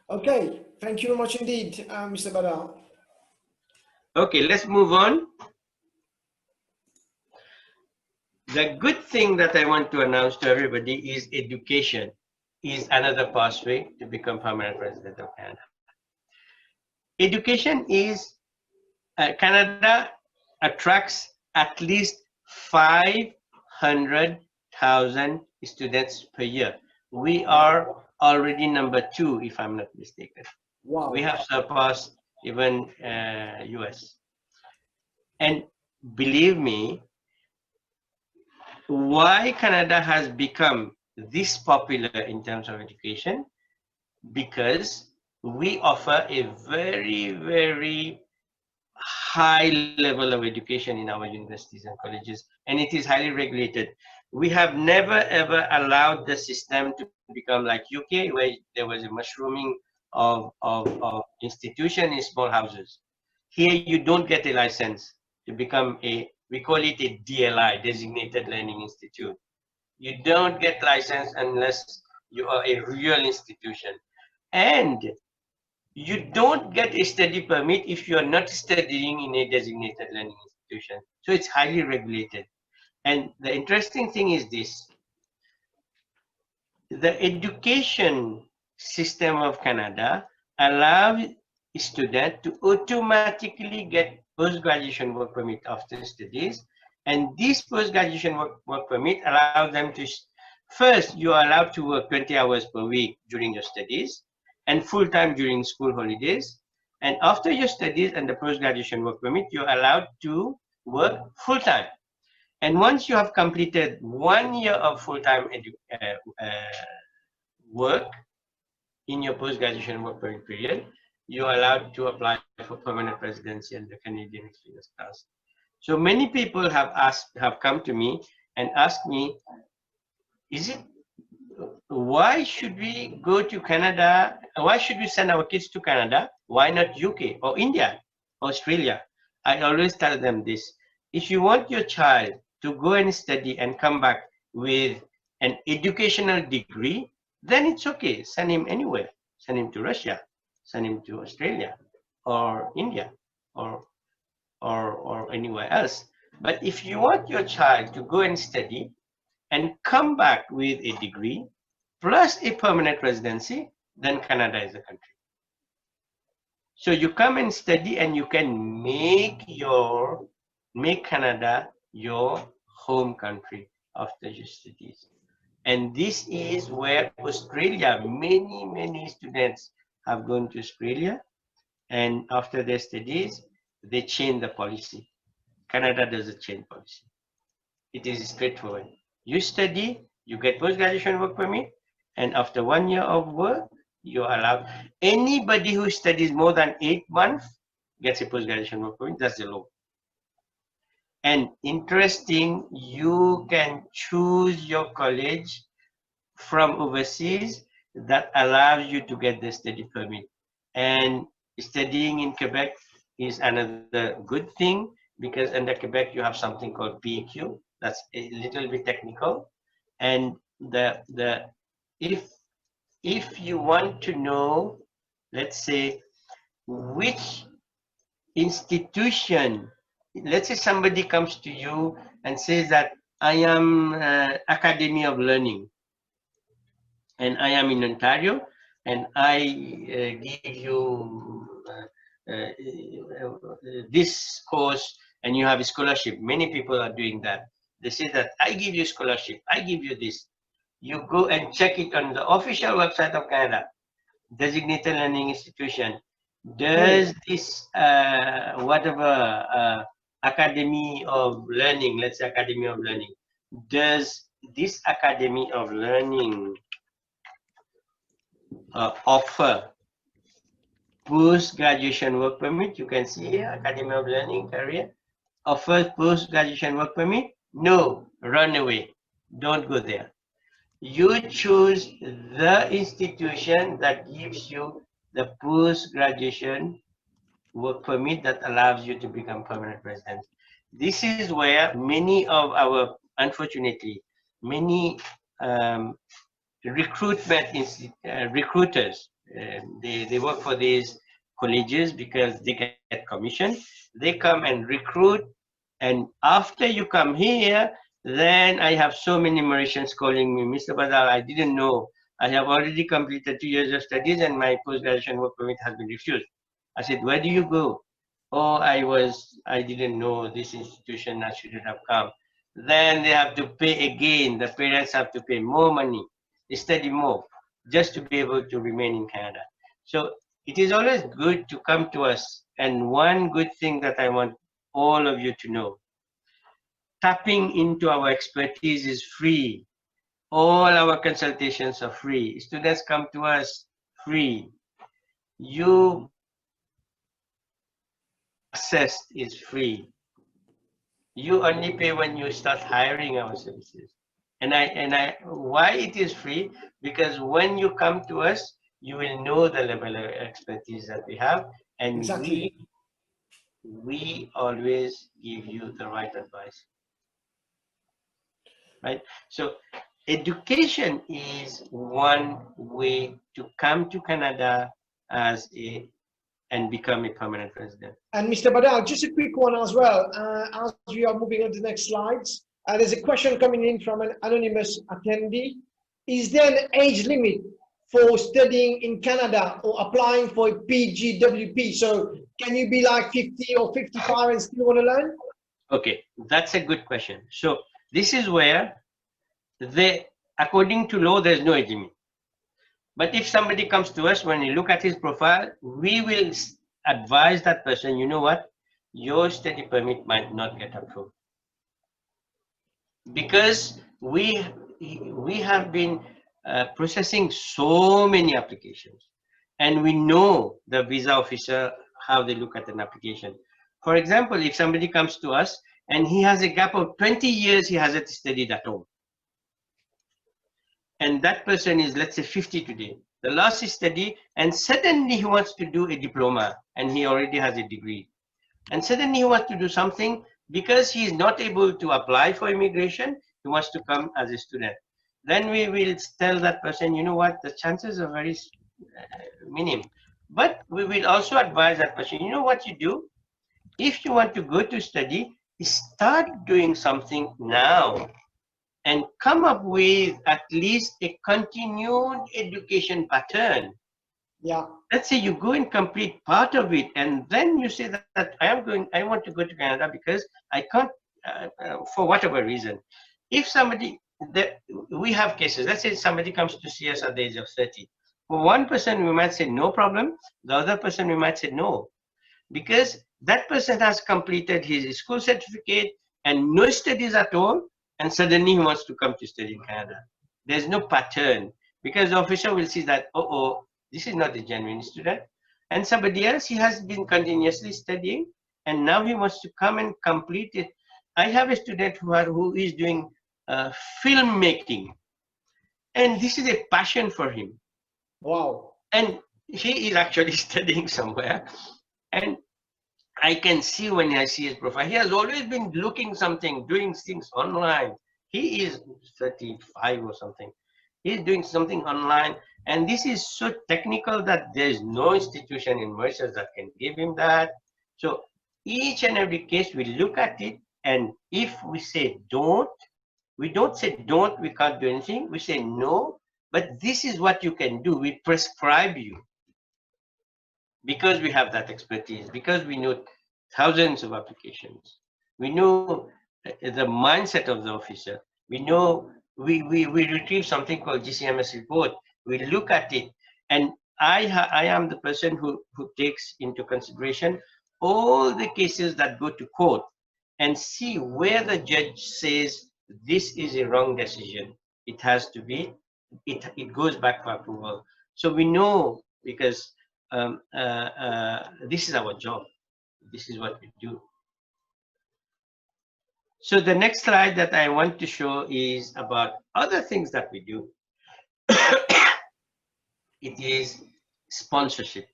Okay. Thank you very much indeed, Mr. Badal. Okay, let's move on. The good thing that I want to announce to everybody is education is another pathway to become permanent resident of Canada. Education is, Canada attracts at least 500,000 students per year. We are already #2, if I'm not mistaken. Wow. We have surpassed even US. And believe me, why Canada has become this popular in terms of education? Because we offer a very, very high level of education in our universities and colleges, and it is highly regulated. We have never ever allowed the system to become like UK, where there was a mushrooming of institution in small houses. Here you don't get a license to become a, we call it a DLI, Designated Learning Institute. You don't get license unless you are a real institution. And you don't get a study permit if you are not studying in a designated learning institution. So it's highly regulated. And the interesting thing is this: the education system of Canada allows students to automatically get post-graduation work permit after studies. And this post-graduation work permit allows them to, first, you are allowed to work 20 hours per week during your studies and full-time during school holidays. And after your studies and the post-graduation work permit, you're allowed to work full-time. And once you have completed 1 year of full-time work in your post-graduation work permit period, you're allowed to apply for permanent residency and the Canadian Experience Class. So many people have come to me and asked me, why should we go to Canada? Why should we send our kids to Canada? Why not UK or India, Australia? I always tell them this: if you want your child to go and study and come back with an educational degree, then it's okay. Send him anywhere. Send him to Russia. Send him to Australia or India or anywhere else. But if you want your child to go and study and come back with a degree plus a permanent residency, then Canada is a country. So you come and study and you can make Canada your home country after your studies. And this is where Australia, many students have gone to Australia, and after their studies, they change the policy. Canada doesn't change policy. It is straightforward. You study, you get post-graduation work permit, and after 1 year of work, you're allowed. Anybody who studies more than 8 months gets a post-graduation work permit. That's the law. And interesting, you can choose your college from overseas that allows you to get the study permit. And studying in Quebec is another good thing, because under Quebec you have something called PEQ. That's a little bit technical. And if you want to know, let's say, which institution, let's say somebody comes to you and says that I am Academy of Learning and I am in Ontario and I give you this course and you have a scholarship. Many people are doing that. They say that I give you scholarship, I give you this. You go and check it on the official website of Canada, Designated Learning Institution. Does this Academy of Learning, let's say Academy of Learning, does this Academy of Learning offer post-graduation work permit. You can see here, Academy of Learning Career offers post-graduation work permit. No, run away. Don't go there. You choose the institution that gives you the post-graduation work permit that allows you to become permanent resident. This is where many of our, unfortunately, many recruiters, they work for these colleges because they get commission. They come and recruit, and after you come here, then I have so many Mauritians calling me, Mr. Badal, I didn't know. I have already completed 2 years of studies and my post-graduation work permit has been refused. I said, where do you go? Oh, I didn't know this institution, I shouldn't have come. Then they have to pay again. The parents have to pay more money, study more, just to be able to remain in Canada. So it is always good to come to us. And one good thing that I want all of you to know, tapping into our expertise is free. All our consultations are free. Students come to us free. You access is free. You only pay when you start hiring our services. Why it is free? Because when you come to us, you will know the level of expertise that we have, and Exactly. we always give you the right advice. Right? So education is one way to come to Canada and become a permanent resident. And Mr. Badal, just a quick one as well. As we are moving on to the next slides, there's a question coming in from an anonymous attendee. Is there an age limit for studying in Canada or applying for a PGWP? So can you be like 50 or 55 and still want to learn? Okay, that's a good question. So this is where according to law, there's no age limit. But if somebody comes to us, when you look at his profile, we will advise that person, you know what, your study permit might not get approved. Because we have been processing so many applications, and we know the visa officer, how they look at an application. For example, if somebody comes to us and he has a gap of 20 years, he hasn't studied at all. And that person is, let's say, 50 today. The last study, and suddenly he wants to do a diploma, and he already has a degree. And suddenly he wants to do something because he is not able to apply for immigration, he wants to come as a student. Then we will tell that person, you know what, the chances are very minimum. But we will also advise that person, you know what you do? If you want to go to study, start doing something now and come up with at least a continued education pattern. Yeah. Let's say you go and complete part of it, and then you say that I want to go to Canada because I can't, for whatever reason. If somebody, we have cases, let's say somebody comes to see us at the age of 30. For one person, we might say no problem. The other person, we might say no. Because that person has completed his school certificate and no studies at all, and suddenly he wants to come to study in Canada. There's no pattern, because the officer will see that, oh, this is not a genuine student. And somebody else, he has been continuously studying, and now he wants to come and complete it. I have a student who is doing filmmaking, and this is a passion for him. Wow. And he is actually studying somewhere. And I can see when I see his profile, he has always been looking something, doing things online. He is 35 or something. He's doing something online. And this is so technical that there's no institution in Mauritius that can give him that. So each and every case, we look at it. And if we say don't, we don't say don't, we can't do anything. We say no, but this is what you can do. We prescribe you. Because we have that expertise, because we know thousands of applications, we know the mindset of the officer, we know we retrieve something called GCMS report, we look at it, and I am the person who takes into consideration all the cases that go to court and see where the judge says this is a wrong decision. It has to be, it goes back for approval. So we know, because this is our job. This is what we do. So the next slide that I want to show is about other things that we do. It is sponsorship.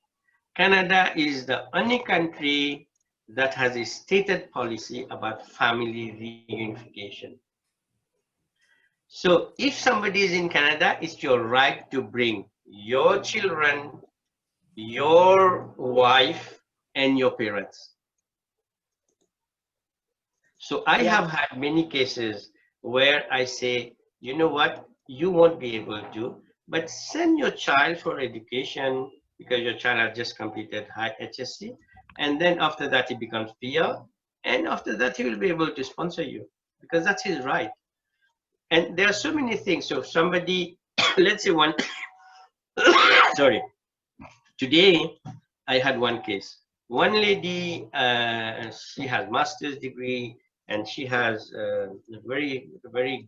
Canada is the only country that has a stated policy about family reunification. So if somebody is in Canada, it's your right to bring your children, your wife, and your parents. So I have had many cases where I say, you know what, you won't be able to, but send your child for education because your child has just completed high HSC. And then after that, he becomes PR. And after that, he will be able to sponsor you because that's his right. And there are so many things. So if somebody, let's say one, sorry, today I had one case. One lady, she has master's degree and she has a very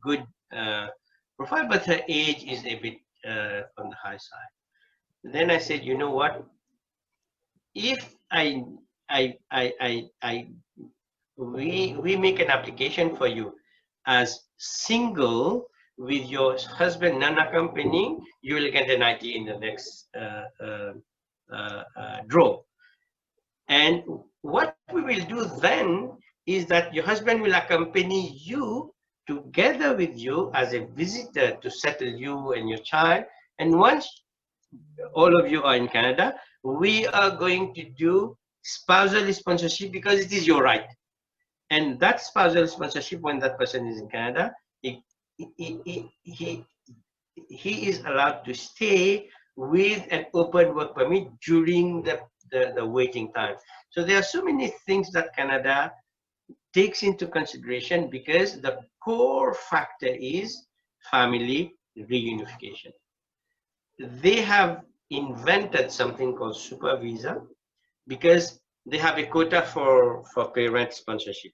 good profile, but her age is a bit on the high side. Then I said, you know what? If we make an application for you as single with your husband non-accompanying, you will get an IT in the next draw. And what we will do then is that your husband will accompany you together with you as a visitor to settle you and your child. And once all of you are in Canada, we are going to do spousal sponsorship because it is your right. And that spousal sponsorship, when that person is in Canada, he is allowed to stay with an open work permit during the waiting time. So there are so many things that Canada takes into consideration because the core factor is family reunification. They have invented something called super visa because they have a quota for parent sponsorship.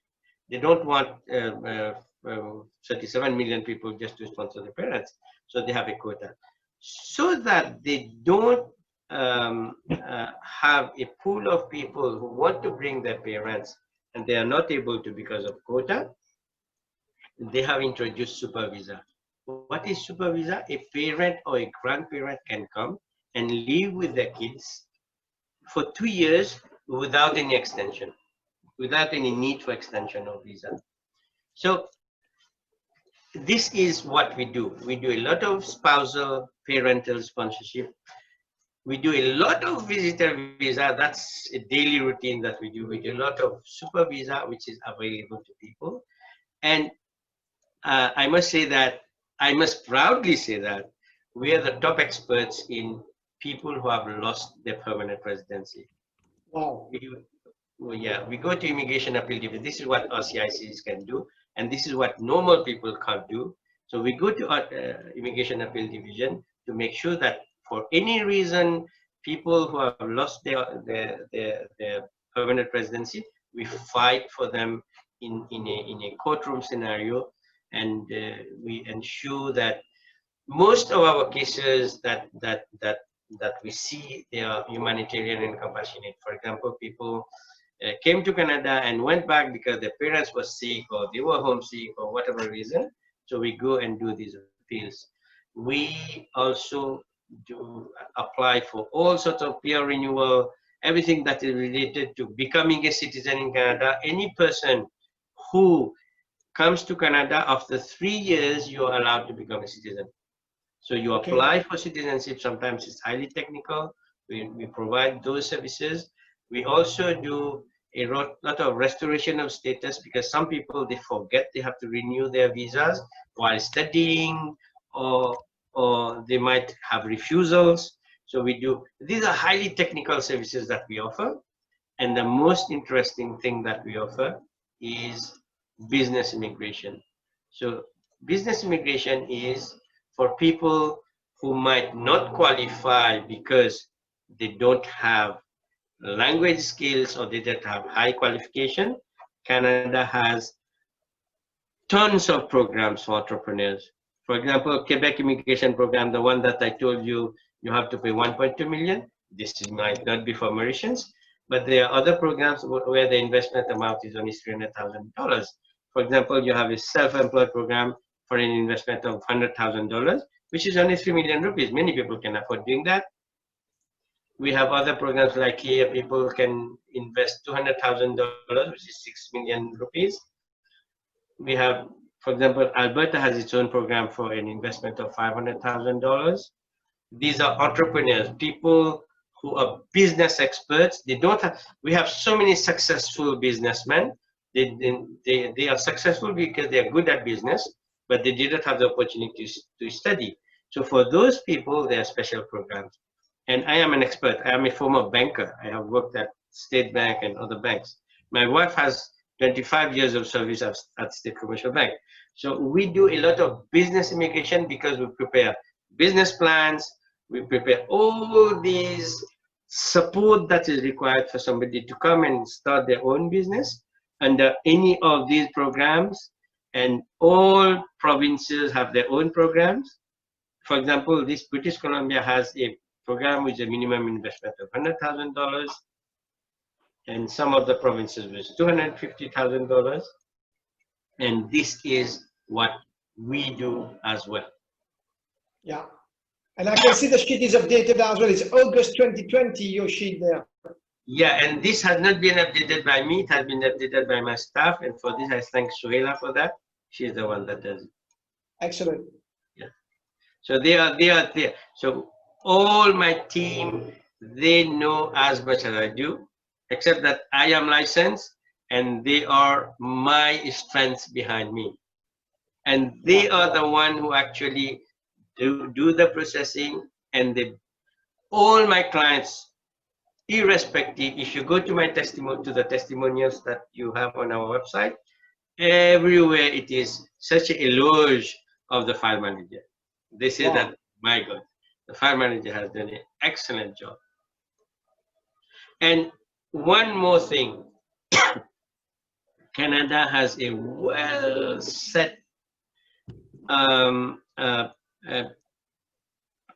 They don't want 37 million people just to sponsor the parents, so they have a quota so that they don't have a pool of people who want to bring their parents and they are not able to because of quota. They have introduced super visa. What is super visa? A parent or a grandparent can come and live with their kids for 2 years without any extension, without any need for extension of visa. So this is what we do. We do a lot of spousal parental sponsorship. We do a lot of visitor visa. That's a daily routine that we do. We do a lot of super visa, which is available to people. And I must say that, I must proudly say that we are the top experts in people who have lost their permanent residency. Wow. Yeah, we go to immigration appeal division. This is what RCICs can do, and this is what normal people can't do. So we go to our immigration appeal division to make sure that for any reason, people who have lost their permanent residency, we fight for them in a courtroom scenario, and we ensure that most of our cases that we see, they are humanitarian and compassionate. For example, people came to Canada and went back because their parents were sick or they were homesick or whatever reason. So we go and do these appeals. We also do apply for all sorts of peer renewal, everything that is related to becoming a citizen in Canada. Any person who comes to Canada after 3 years, you are allowed to become a citizen. So you apply for citizenship. Sometimes it's highly technical. We provide those services. We also do a lot of restoration of status because some people, they forget they have to renew their visas while studying, or they might have refusals. So we do, these are highly technical services that we offer. And the most interesting thing that we offer is business immigration. So business immigration is for people who might not qualify because they don't have language skills or they don't have high qualification. Canada has tons of programs for entrepreneurs. For example, Quebec immigration program, the one that I told you, you have to pay 1.2 million. This might not be for Mauritians, but there are other programs where the investment amount is only $300,000. For example, you have a self-employed program for an investment of $100,000, which is only 3 million rupees. Many people can afford doing that. We have other programs like here, people can invest $200,000, which is 6 million rupees. We have, for example, Alberta has its own program for an investment of $500,000. These are entrepreneurs, people who are business experts. They don't have, we have so many successful businessmen. They are successful because they are good at business, but they didn't have the opportunity to study. So for those people, there are special programs. And I am an expert. I am a former banker. I have worked at State Bank and other banks. My wife has 25 years of service at State Commercial Bank. So we do a lot of business immigration because we prepare business plans, we prepare all these support that is required for somebody to come and start their own business under any of these programs. And all provinces have their own programs. For example, this British Columbia has a program with a minimum investment of $100,000, and some of the provinces with $250,000. And this is what we do as well. Yeah. And I can see the sheet is updated as well. It's August 2020, your sheet there. Yeah, and this has not been updated by me. It has been updated by my staff. And for this, I thank Suhaila for that. She's the one that does it. Excellent. Yeah. So they are there. So all my team, they know as much as I do, except that I am licensed and they are my strengths behind me. And they are the one who actually do the processing, and all my clients, irrespective, if you go to my the testimonials that you have on our website, everywhere it is such an eloge of the file manager. They say that, my God, the file manager has done an excellent job. And one more thing, Canada has a well set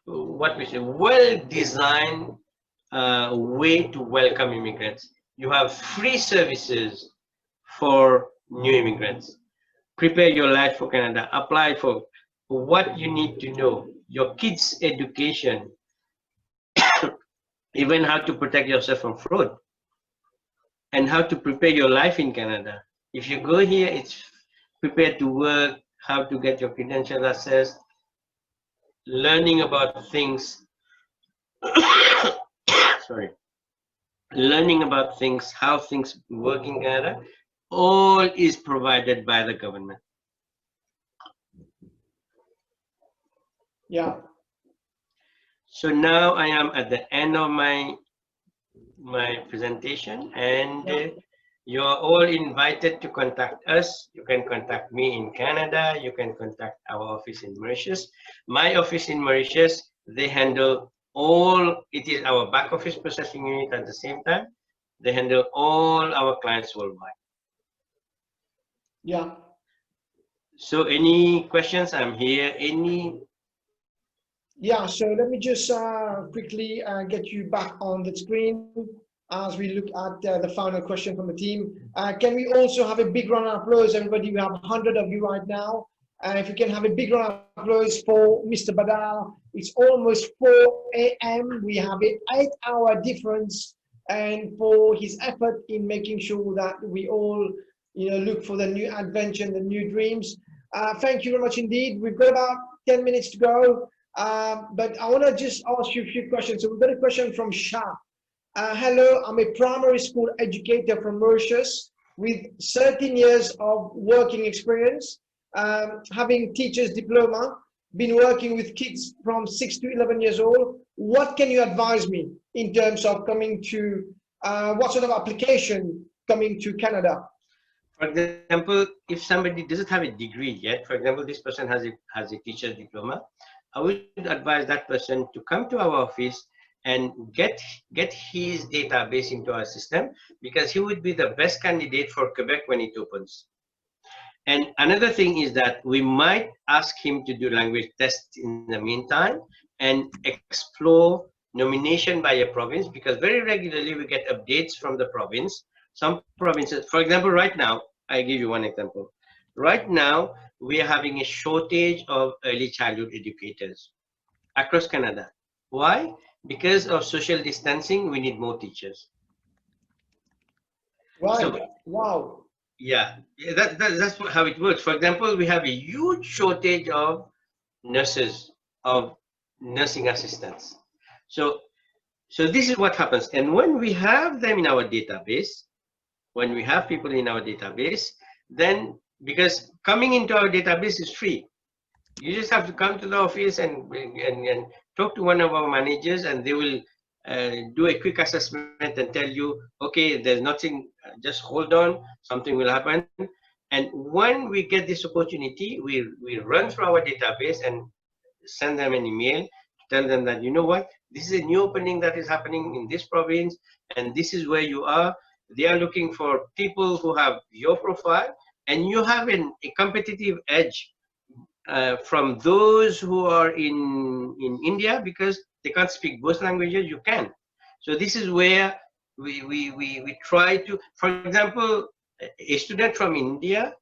what we say, well-designed way to welcome immigrants. You have free services for new immigrants. Prepare your life for Canada. Apply for what you need to know, your kids' education, even how to protect yourself from fraud, and how to prepare your life in Canada. If you go here, it's prepared to work, how to get your credentials assessed, learning about things, sorry, learning about things, how things work in Canada, all is provided by the government. Yeah. So now I am at the end of my presentation, and you are all invited to contact us. You can contact me in Canada. You can contact our office in Mauritius. My office in Mauritius, they handle all, it is our back office processing unit at the same time. They handle all our clients worldwide. Yeah. So any questions? I'm here. Any? Yeah, so let me just quickly get you back on the screen as we look at the final question from the team. Can we also have a big round of applause, everybody? We have 100 of you right now. If you can have a big round of applause for Mr. Badal. It's almost 4 a.m. We have an 8-hour difference, and for his effort in making sure that we all, look for the new adventure and the new dreams. Thank you very much indeed. We've got about 10 minutes to go. But I want to just ask you a few questions. So we've got a question from Shah. Hello, I'm a primary school educator from Mauritius with 13 years of working experience, having teacher's diploma, been working with kids from 6 to 11 years old. What can you advise me in terms of coming to, what sort of application coming to Canada? For example, if somebody doesn't have a degree yet, for example, this person has a teacher's diploma, I would advise that person to come to our office and get his database into our system, because he would be the best candidate for Quebec when it opens. And another thing is that we might ask him to do language tests in the meantime and explore nomination by a province, because very regularly we get updates from the province. Some provinces, for example, right now, I give you one example. Right now, we are having a shortage of early childhood educators across Canada. Why? Because of social distancing, we need more teachers. Right. So Wow. yeah, that's how it works. For example, we have a huge shortage of nurses, of nursing assistants. So so this is what happens. And when we have them in our database, when we have people in our database, then because coming into our database is free. You just have to come to the office and talk to one of our managers, and they will do a quick assessment and tell you, okay, there's nothing, just hold on, something will happen. And when we get this opportunity, we run through our database and send them an email to tell them that, you know what, this is a new opening that is happening in this province, and this is where you are. They are looking for people who have your profile, and you have a competitive edge from those who are in India, because they can't speak both languages. You can. So this is where we try to, for example, a student from India,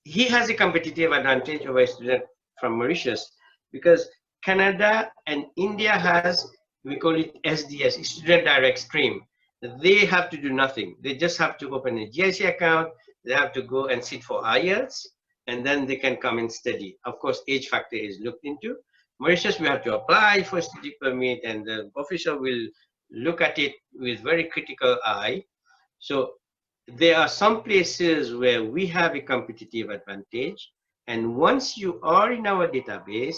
he has a competitive advantage over a student from Mauritius, because Canada and India has, we call it SDS, student direct stream. They have to do nothing. They just have to open a GIC account. They have to go and sit for IELTS, and then they can come and study. Of course, age factor is looked into. Mauritius, we have to apply for study permit, and the official will look at it with very critical eye. So there are some places where we have a competitive advantage, and once you are in our database,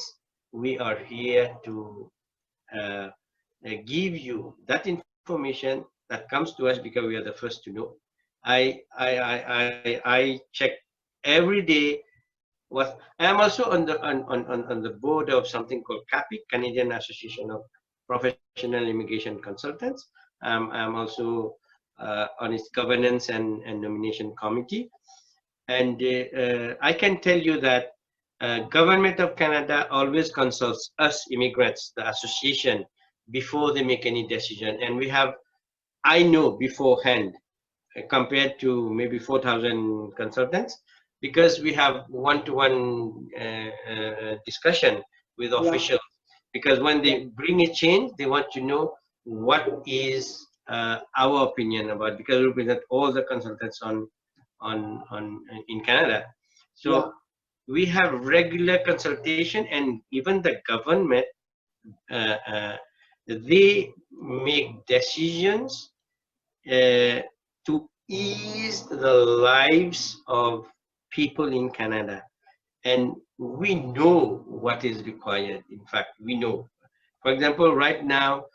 we are here to give you that information that comes to us, because we are the first to know. I check every day. What I am also on the board of something called CAPIC, Canadian Association of Professional Immigration Consultants. I'm also on its governance and nomination committee. And I can tell you that Government of Canada always consults us immigrants, the association, before they make any decision. And we have, I know beforehand, compared to maybe 4,000 consultants, because we have one-to-one discussion with officials. Because when they bring a change, they want to know what is our opinion about, because we represent all the consultants on in Canada. So we have regular consultation, and even the government, they make decisions to ease the lives of people in Canada. And we know what is required. In fact, we know. For example, right now,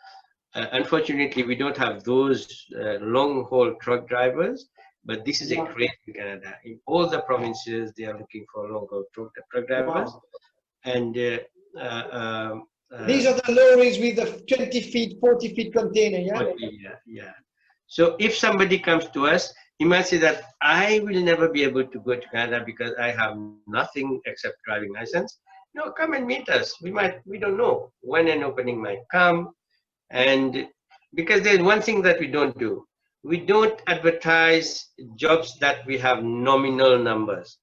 unfortunately, we don't have those long-haul truck drivers, but this is a craze in Canada. In all the provinces, they are looking for long-haul truck drivers. Wow. And These are the lorries with the 20 feet, 40 feet container, yeah? yeah. So if somebody comes to us, he might say that I will never be able to go to Canada because I have nothing except driving license. No, come and meet us. We don't know when an opening might come. And because there's one thing that we don't do. We don't advertise jobs that we have nominal numbers.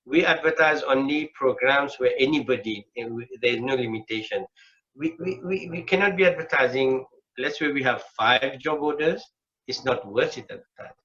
We advertise only programs where anybody, there's no limitation. We cannot be advertising, let's say we have 5 job orders, it's not worth it advertising.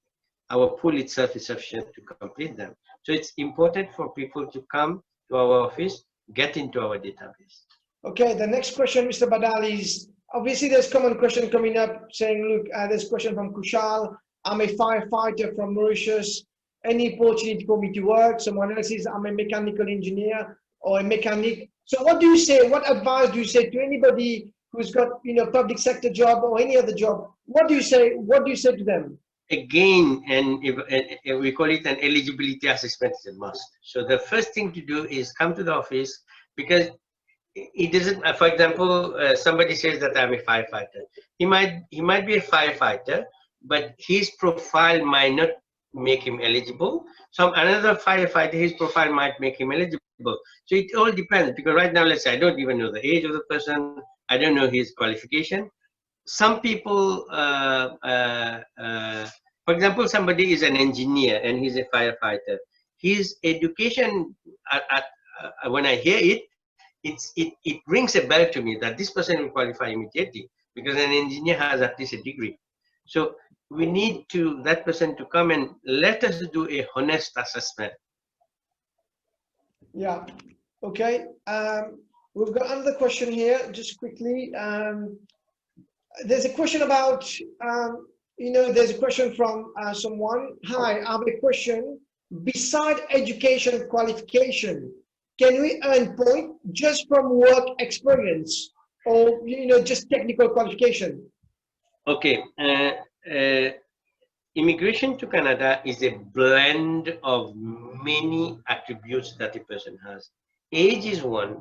Our pool itself is sufficient to complete them. So it's important for people to come to our office, get into our database. Okay, the next question, Mr. Badal, is obviously there's common question coming up saying, look, there's a question from Kushal. I'm a firefighter from Mauritius. Any opportunity for me to work? Someone else says I'm a mechanical engineer or a mechanic. So what do you say? What advice do you say to anybody who's got, you know, public sector job or any other job? What do you say? What do you say to them? Again, and we call it an eligibility assessment is a must. So the first thing to do is come to the office, because it doesn't. For example, somebody says that I'm a firefighter. He might be a firefighter, but his profile might not make him eligible. Some another firefighter, his profile might make him eligible. So it all depends, because right now, let's say I don't even know the age of the person. I don't know his qualification. Some people, for example, somebody is an engineer and he's a firefighter. His education, when I hear it, it rings a bell to me that this person will qualify immediately because an engineer has at least a degree. So we need that person to come and let us do a honest assessment. Yeah. Okay. We've got another question here, just quickly. There's a question about, there's a question from someone. Hi, I have a question. Beside education qualification, can we earn point just from work experience or, just technical qualification? Okay. Immigration to Canada is a blend of many attributes that a person has. Age is one.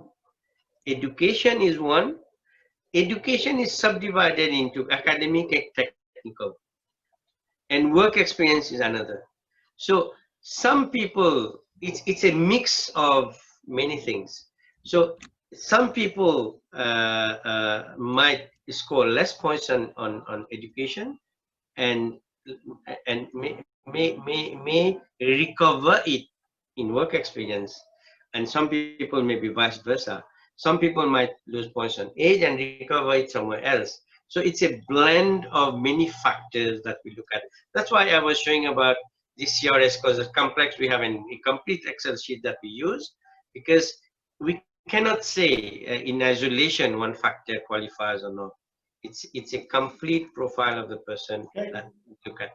Education is one. Education is subdivided into academic and technical, and work experience is another. So some people, it's a mix of many things. So some people might score less points on education and may recover it in work experience, and some people may be vice versa. Some people might lose points on age and recover it somewhere else. So it's a blend of many factors that we look at. That's why I was showing about this CRS, because it's complex. We have a complete Excel sheet that we use, because we cannot say in isolation one factor qualifies or not. It's a complete profile of the person that we look at.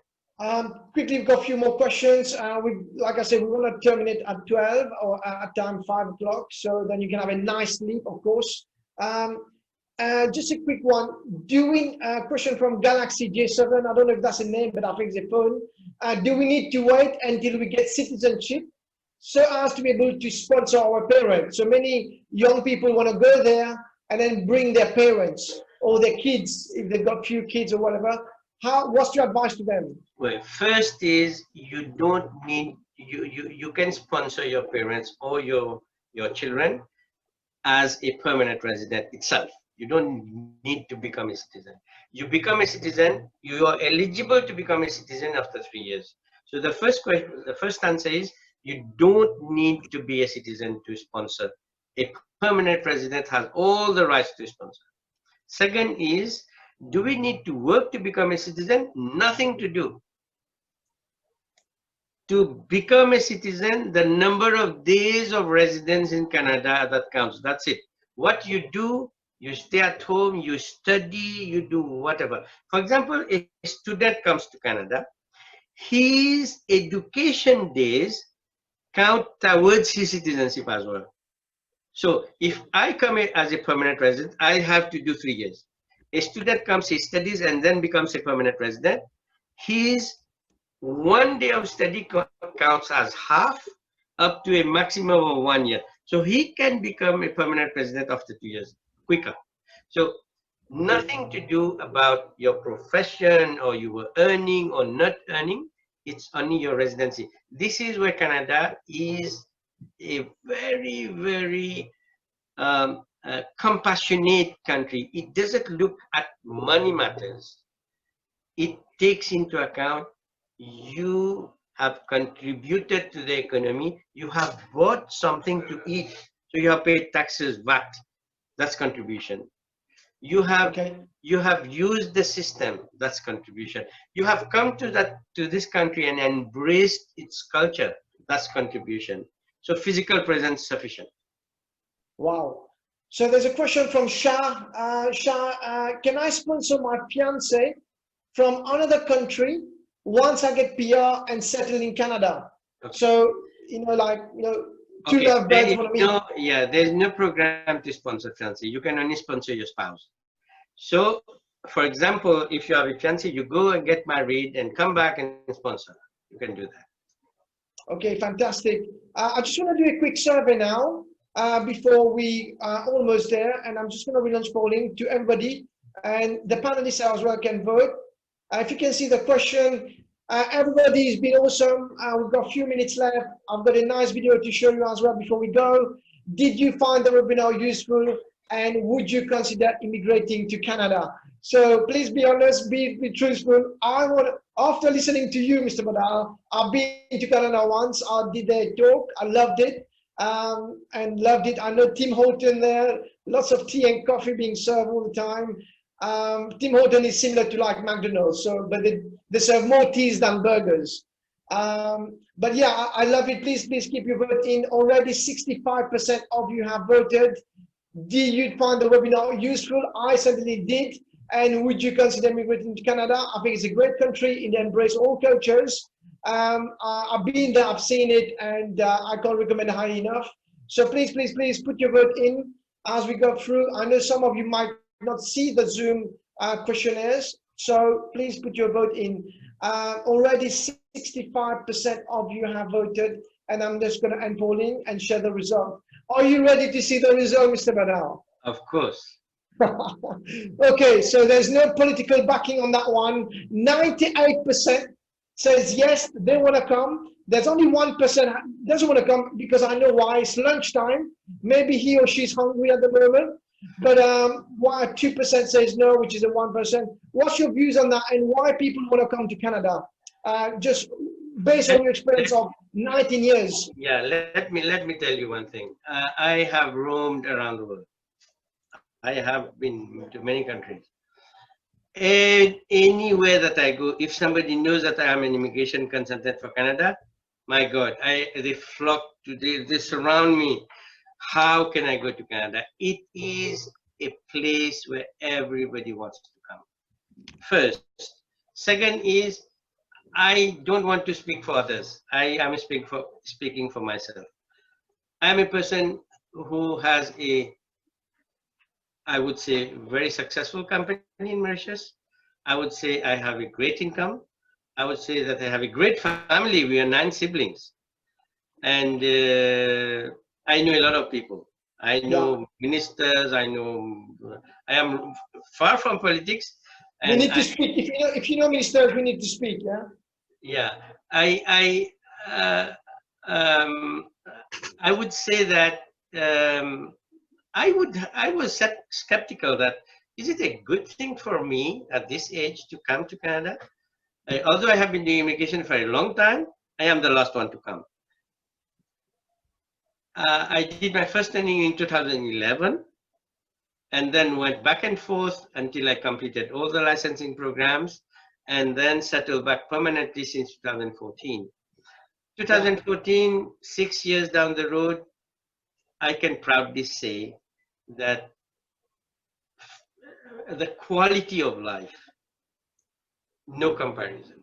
Quickly, we've got a few more questions. Like I said, we want to terminate at 12 or at time 5 o'clock, so then you can have a nice sleep, of course. Just a quick one. Question from Galaxy J7. I don't know if that's a name, but I think it's a phone. Do we need to wait until we get citizenship so as to be able to sponsor our parents? So many young people want to go there and then bring their parents or their kids, if they've got few kids or whatever. What's your advice to them? Well, first is you don't need, you can sponsor your parents or your children as a permanent resident itself. You don't need to become a citizen. You become a citizen, you are eligible to become a citizen after 3 years. So the first answer is you don't need to be a citizen to sponsor. A permanent resident has all the rights to sponsor. Second is, do we need to work to become a citizen? Nothing to do. To become a citizen, the number of days of residence in Canada that counts. That's it. What you do, you stay at home, you study, you do whatever. For example, a student comes to Canada, his education days count towards his citizenship as well. So if I come as a permanent resident, I have to do 3 years. A student comes, he studies and then becomes a permanent resident. His 1 day of study counts as half up to a maximum of 1 year. So he can become a permanent resident after 2 years, quicker. So nothing to do about your profession or you were earning or not earning. It's only your residency. This is where Canada is a very, very compassionate country. It doesn't look at money matters. It takes into account you have contributed to the economy, you have bought something to eat, so you have paid taxes, VAT, that's contribution. You have used the system, that's contribution. You have come to this country and embraced its culture, that's contribution. So physical presence is sufficient. Wow. So there's a question from Shah. Can I sponsor my fiance from another country once I get PR and settle in Canada? Okay. So, two lovebirds want to meet. There's no program to sponsor fiance. You can only sponsor your spouse. So, for example, if you have a fiance, you go and get married and come back and sponsor. You can do that. Okay, fantastic. I just want to do a quick survey now. Before we are almost there, and I'm just going to relaunch polling to everybody, and the panelists as well can vote. If you can see the question, everybody's been awesome. We've got a few minutes left. I've got a nice video to show you as well before we go. Did you find the webinar useful? And would you consider immigrating to Canada? So please be honest, be truthful. I want, after listening to you, Mr. Badal, I've been to Canada once. I did a talk. I loved it, and loved it. I know Tim Horton there. Lots of tea and coffee being served all the time. Tim Horton is similar to like McDonald's, so but they serve more teas than burgers. But yeah, I love it. Please keep your vote in. Already 65% of you have voted. Did you find the webinar useful? I certainly did. And would you consider immigrating to Canada? I think it's a great country. It embraces all cultures. I've been there, I've seen it, and I can't recommend it highly enough. So please put your vote in as we go through. I know some of you might not see the Zoom questionnaires, so please put your vote in. Already 65% of you have voted, and I'm just going to end polling and share the result. Are you ready to see the result, Mr. Badal? Of course. Okay, so there's no political backing on that one. 98% says yes, they want to come. There's only 1% doesn't want to come because I know why. It's lunchtime. Maybe he or she's hungry at the moment. But why 2% says no, which is a 1%. What's your views on that, and why people want to come to Canada? Just based on your experience of 19 years. Yeah, let me tell you one thing. I have roamed around the world. I have been to many countries. And anywhere that I go, if somebody knows that I am an immigration consultant for Canada, my God, they flock to, they surround me. How can I go to Canada? It is a place where everybody wants to come. First. Second is, I don't want to speak for others. I am speaking for myself. I am a person who has a, I would say, very successful company in Mauritius. I would say I have a great income. I would say that I have a great family. We are 9 siblings. And I know a lot of people. I know ministers. I am far from politics. And we need to speak. If you know ministers, we need to speak. Yeah. Yeah. I would say that I was skeptical that is it a good thing for me at this age to come to Canada? Although I have been doing immigration for a long time, I am the last one to come. I did my first training in 2011 and then went back and forth until I completed all the licensing programs and then settled back permanently since 2014. 2014, 6 years down the road, I can proudly say that the quality of life, no comparison.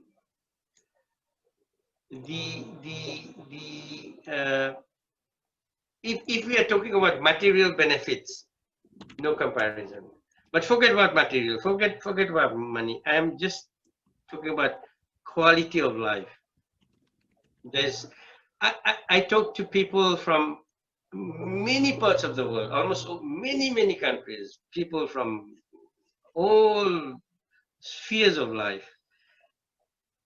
If we are talking about material benefits, no comparison. But forget about material, forget about money. I am just talking about quality of life. I talk to people from many parts of the world, almost many countries, people from all spheres of life.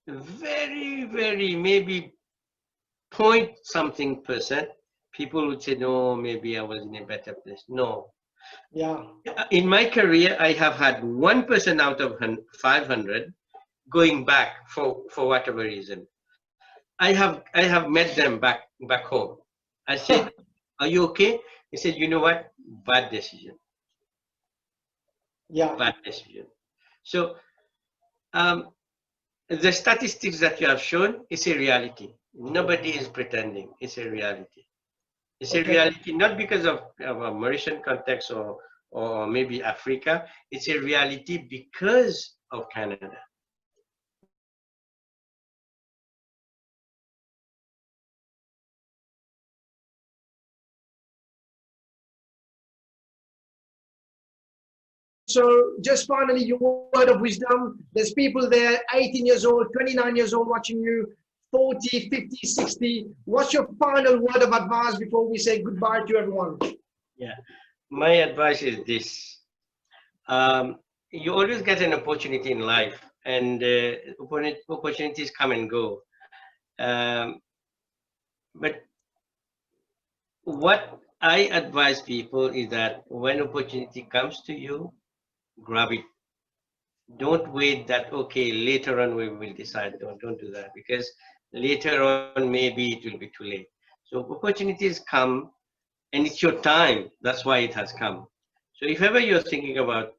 Very maybe point something percent, people would say, no, maybe I was in a better place. No. Yeah. In my career, I have had 1% out of 500 going back for whatever reason. I have met them back home. I said, are you okay? He said, you know what? Bad decision. Yeah. Bad decision. So the statistics that you have shown is a reality. Nobody is pretending. It's a reality. It's a reality, not because of a Mauritian context or maybe Africa. It's a reality because of Canada. So just finally, your word of wisdom. There's people there, 18 years old, 29 years old watching you, 40, 50, 60. What's your final word of advice before we say goodbye to everyone? Yeah, my advice is this. You always get an opportunity in life, and opportunities come and go. But what I advise people is that when opportunity comes to you, grab it. Don't wait that, okay, later on we will decide. Don't do that, because later on maybe it will be too late. So opportunities come and it's your time. That's why it has come. So if ever you're thinking about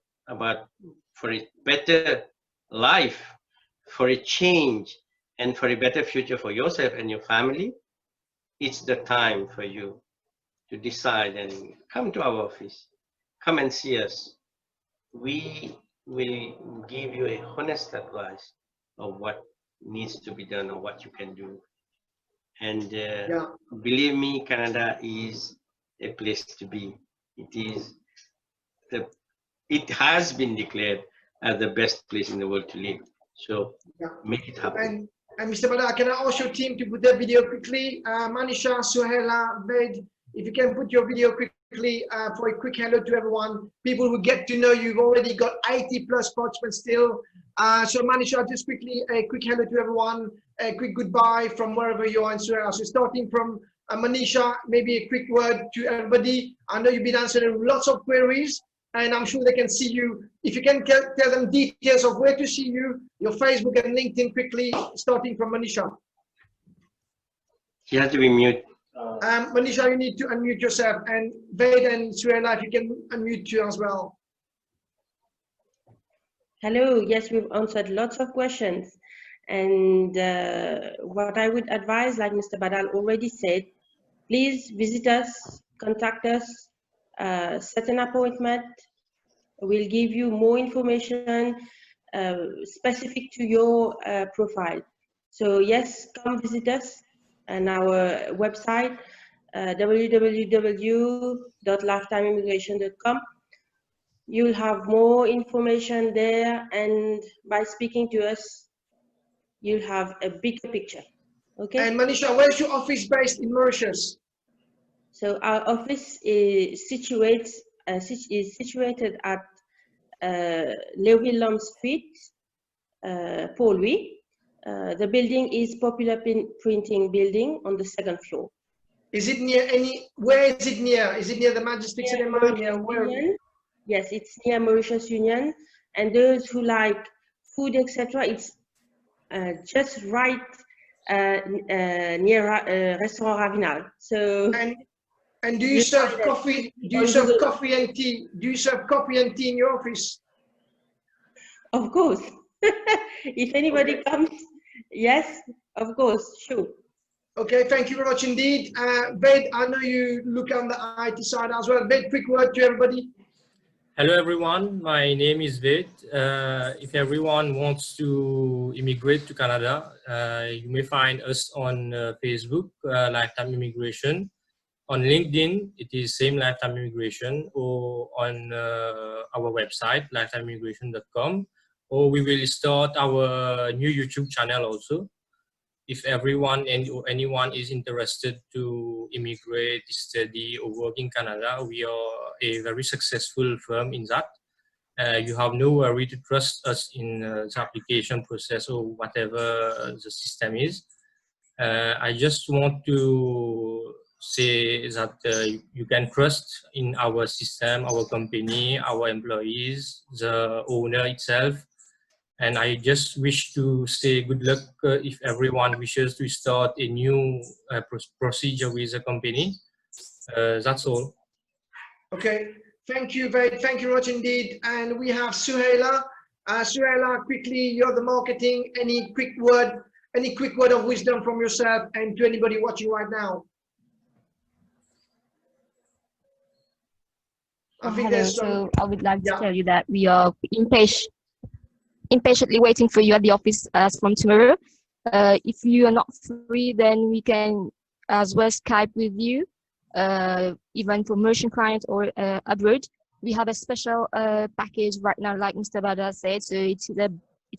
for a better life, for a change, and for a better future for yourself and your family, it's the time for you to decide and come to our office. Come and see us. We will give you a honest advice of what needs to be done or what you can do. And Yeah. believe me, Canada is a place to be. It is the, it has been declared as the best place in the world to live. So Yeah. make it happen. And Mr. Badal, can I ask your team to put the video quickly? Manisha, Suhaila, Ved, if you can put your video quickly for a quick hello to everyone. People will get to know you've already got 80 plus participants still. So Manisha, just quickly a quick hello to everyone, a quick goodbye from wherever you are in Suhaila. So starting from Manisha, maybe a quick word to everybody. I know you've been answering lots of queries, and I'm sure they can see you. If you can tell them details of where to see you, your Facebook and LinkedIn quickly, starting from Manisha. You have to be mute. Manisha, you need to unmute yourself, and Ved and Suhaila, if you can unmute you as well. Hello, yes, we've answered lots of questions. And what I would advise, like Mr. Badal already said, please visit us, contact us, set an appointment. We'll give you more information specific to your profile. So yes, come visit us on our website, www.lifetimeimmigration.com. You'll have more information there, and by speaking to us, you'll have a bigger picture. Okay. And Manisha, where's your office based in Mauritius? So our office is situated at Leeuwillam Street, Port Louis. The building is Popular Printing Building on the 2nd floor. Is it near any? Where is it near? Is it near the Majestic Cinema? Near where? Union. Yes, it's near Mauritius Union. And those who like food, etc., it's just right near Restaurant Ravinal. So. And do you serve coffee? Do you serve coffee and tea? Do you serve coffee and tea in your office? Of course. If anybody comes, yes, of course, sure. Okay, thank you very much indeed. Ved, I know you look on the IT side as well. Ved, quick word to everybody. Hello everyone, my name is Ved. If everyone wants to immigrate to Canada, you may find us on Facebook, Lifetime Immigration. On LinkedIn, it is same Lifetime Immigration, or on our website, lifetimeimmigration.com, or we will start our new YouTube channel also. If everyone and anyone is interested to immigrate, study, or work in Canada, we are a very successful firm in that. You have no worry to trust us in the application process or whatever the system is. I just want to say that you can trust in our system, our company, our employees, the owner itself. And I just wish to say good luck if everyone wishes to start a new procedure with the company. That's all. Okay, thank you, Ved. Thank you very much indeed. And we have Suhaila. Suhaila, quickly, you're the marketing. Any quick word of wisdom from yourself and to anybody watching right now? Hello. So I would like to tell you that we are impatiently waiting for you at the office as from tomorrow. If you are not free, then we can as well Skype with you, even for merchant clients or abroad. We have a special package right now, like Mr. Badal said. So it's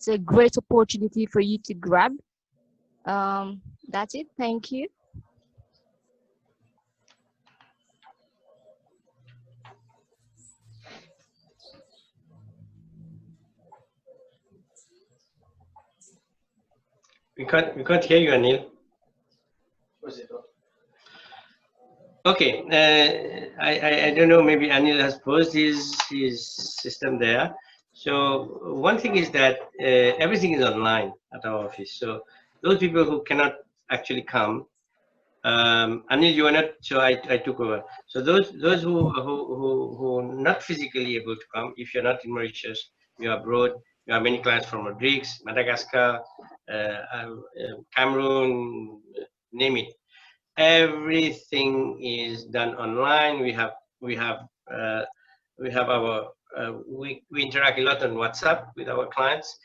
a great opportunity for you to grab. That's it. Thank you. We can't hear you, Anil. Okay, I don't know, maybe Anil has posed his system there. So one thing is that everything is online at our office. So those people who cannot actually come, Anil, you are not, so I took over. So those who are not physically able to come, if you're not in Mauritius, you're abroad, you have many clients from Rodrigues, Madagascar, Cameroon, name it. Everything is done online. We have uh, we have our we interact a lot on WhatsApp with our clients,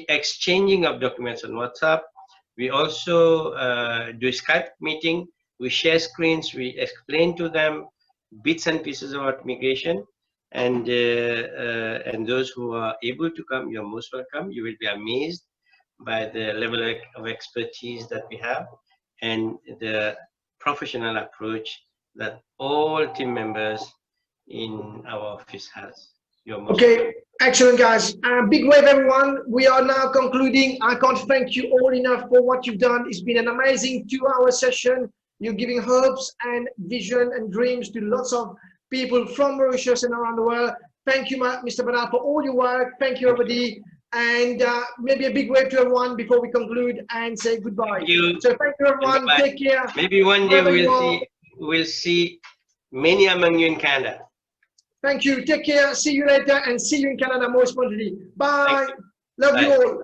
exchanging of documents on WhatsApp. We also do Skype meeting. We share screens. We explain to them bits and pieces about migration. And those who are able to come, you're most welcome. You will be amazed by the level of expertise that we have and the professional approach that all team members in our office has. You're most Okay, excellent, guys. Big wave, everyone. We are now concluding. I can't thank you all enough for what you've done. It's been an amazing 2-hour session. You're giving hopes and vision and dreams to lots of people from Mauritius and around the world. Thank you, Mr. Badal, for all your work. Thank you, everybody. And maybe a big wave to everyone before we conclude and say goodbye. Thank you. So thank you, everyone. Bye-bye. Take care. Maybe one day Wherever you are. we'll see many among you in Canada. Thank you. Take care. See you later and see you in Canada most importantly. Bye. Thanks. Love Bye. you all.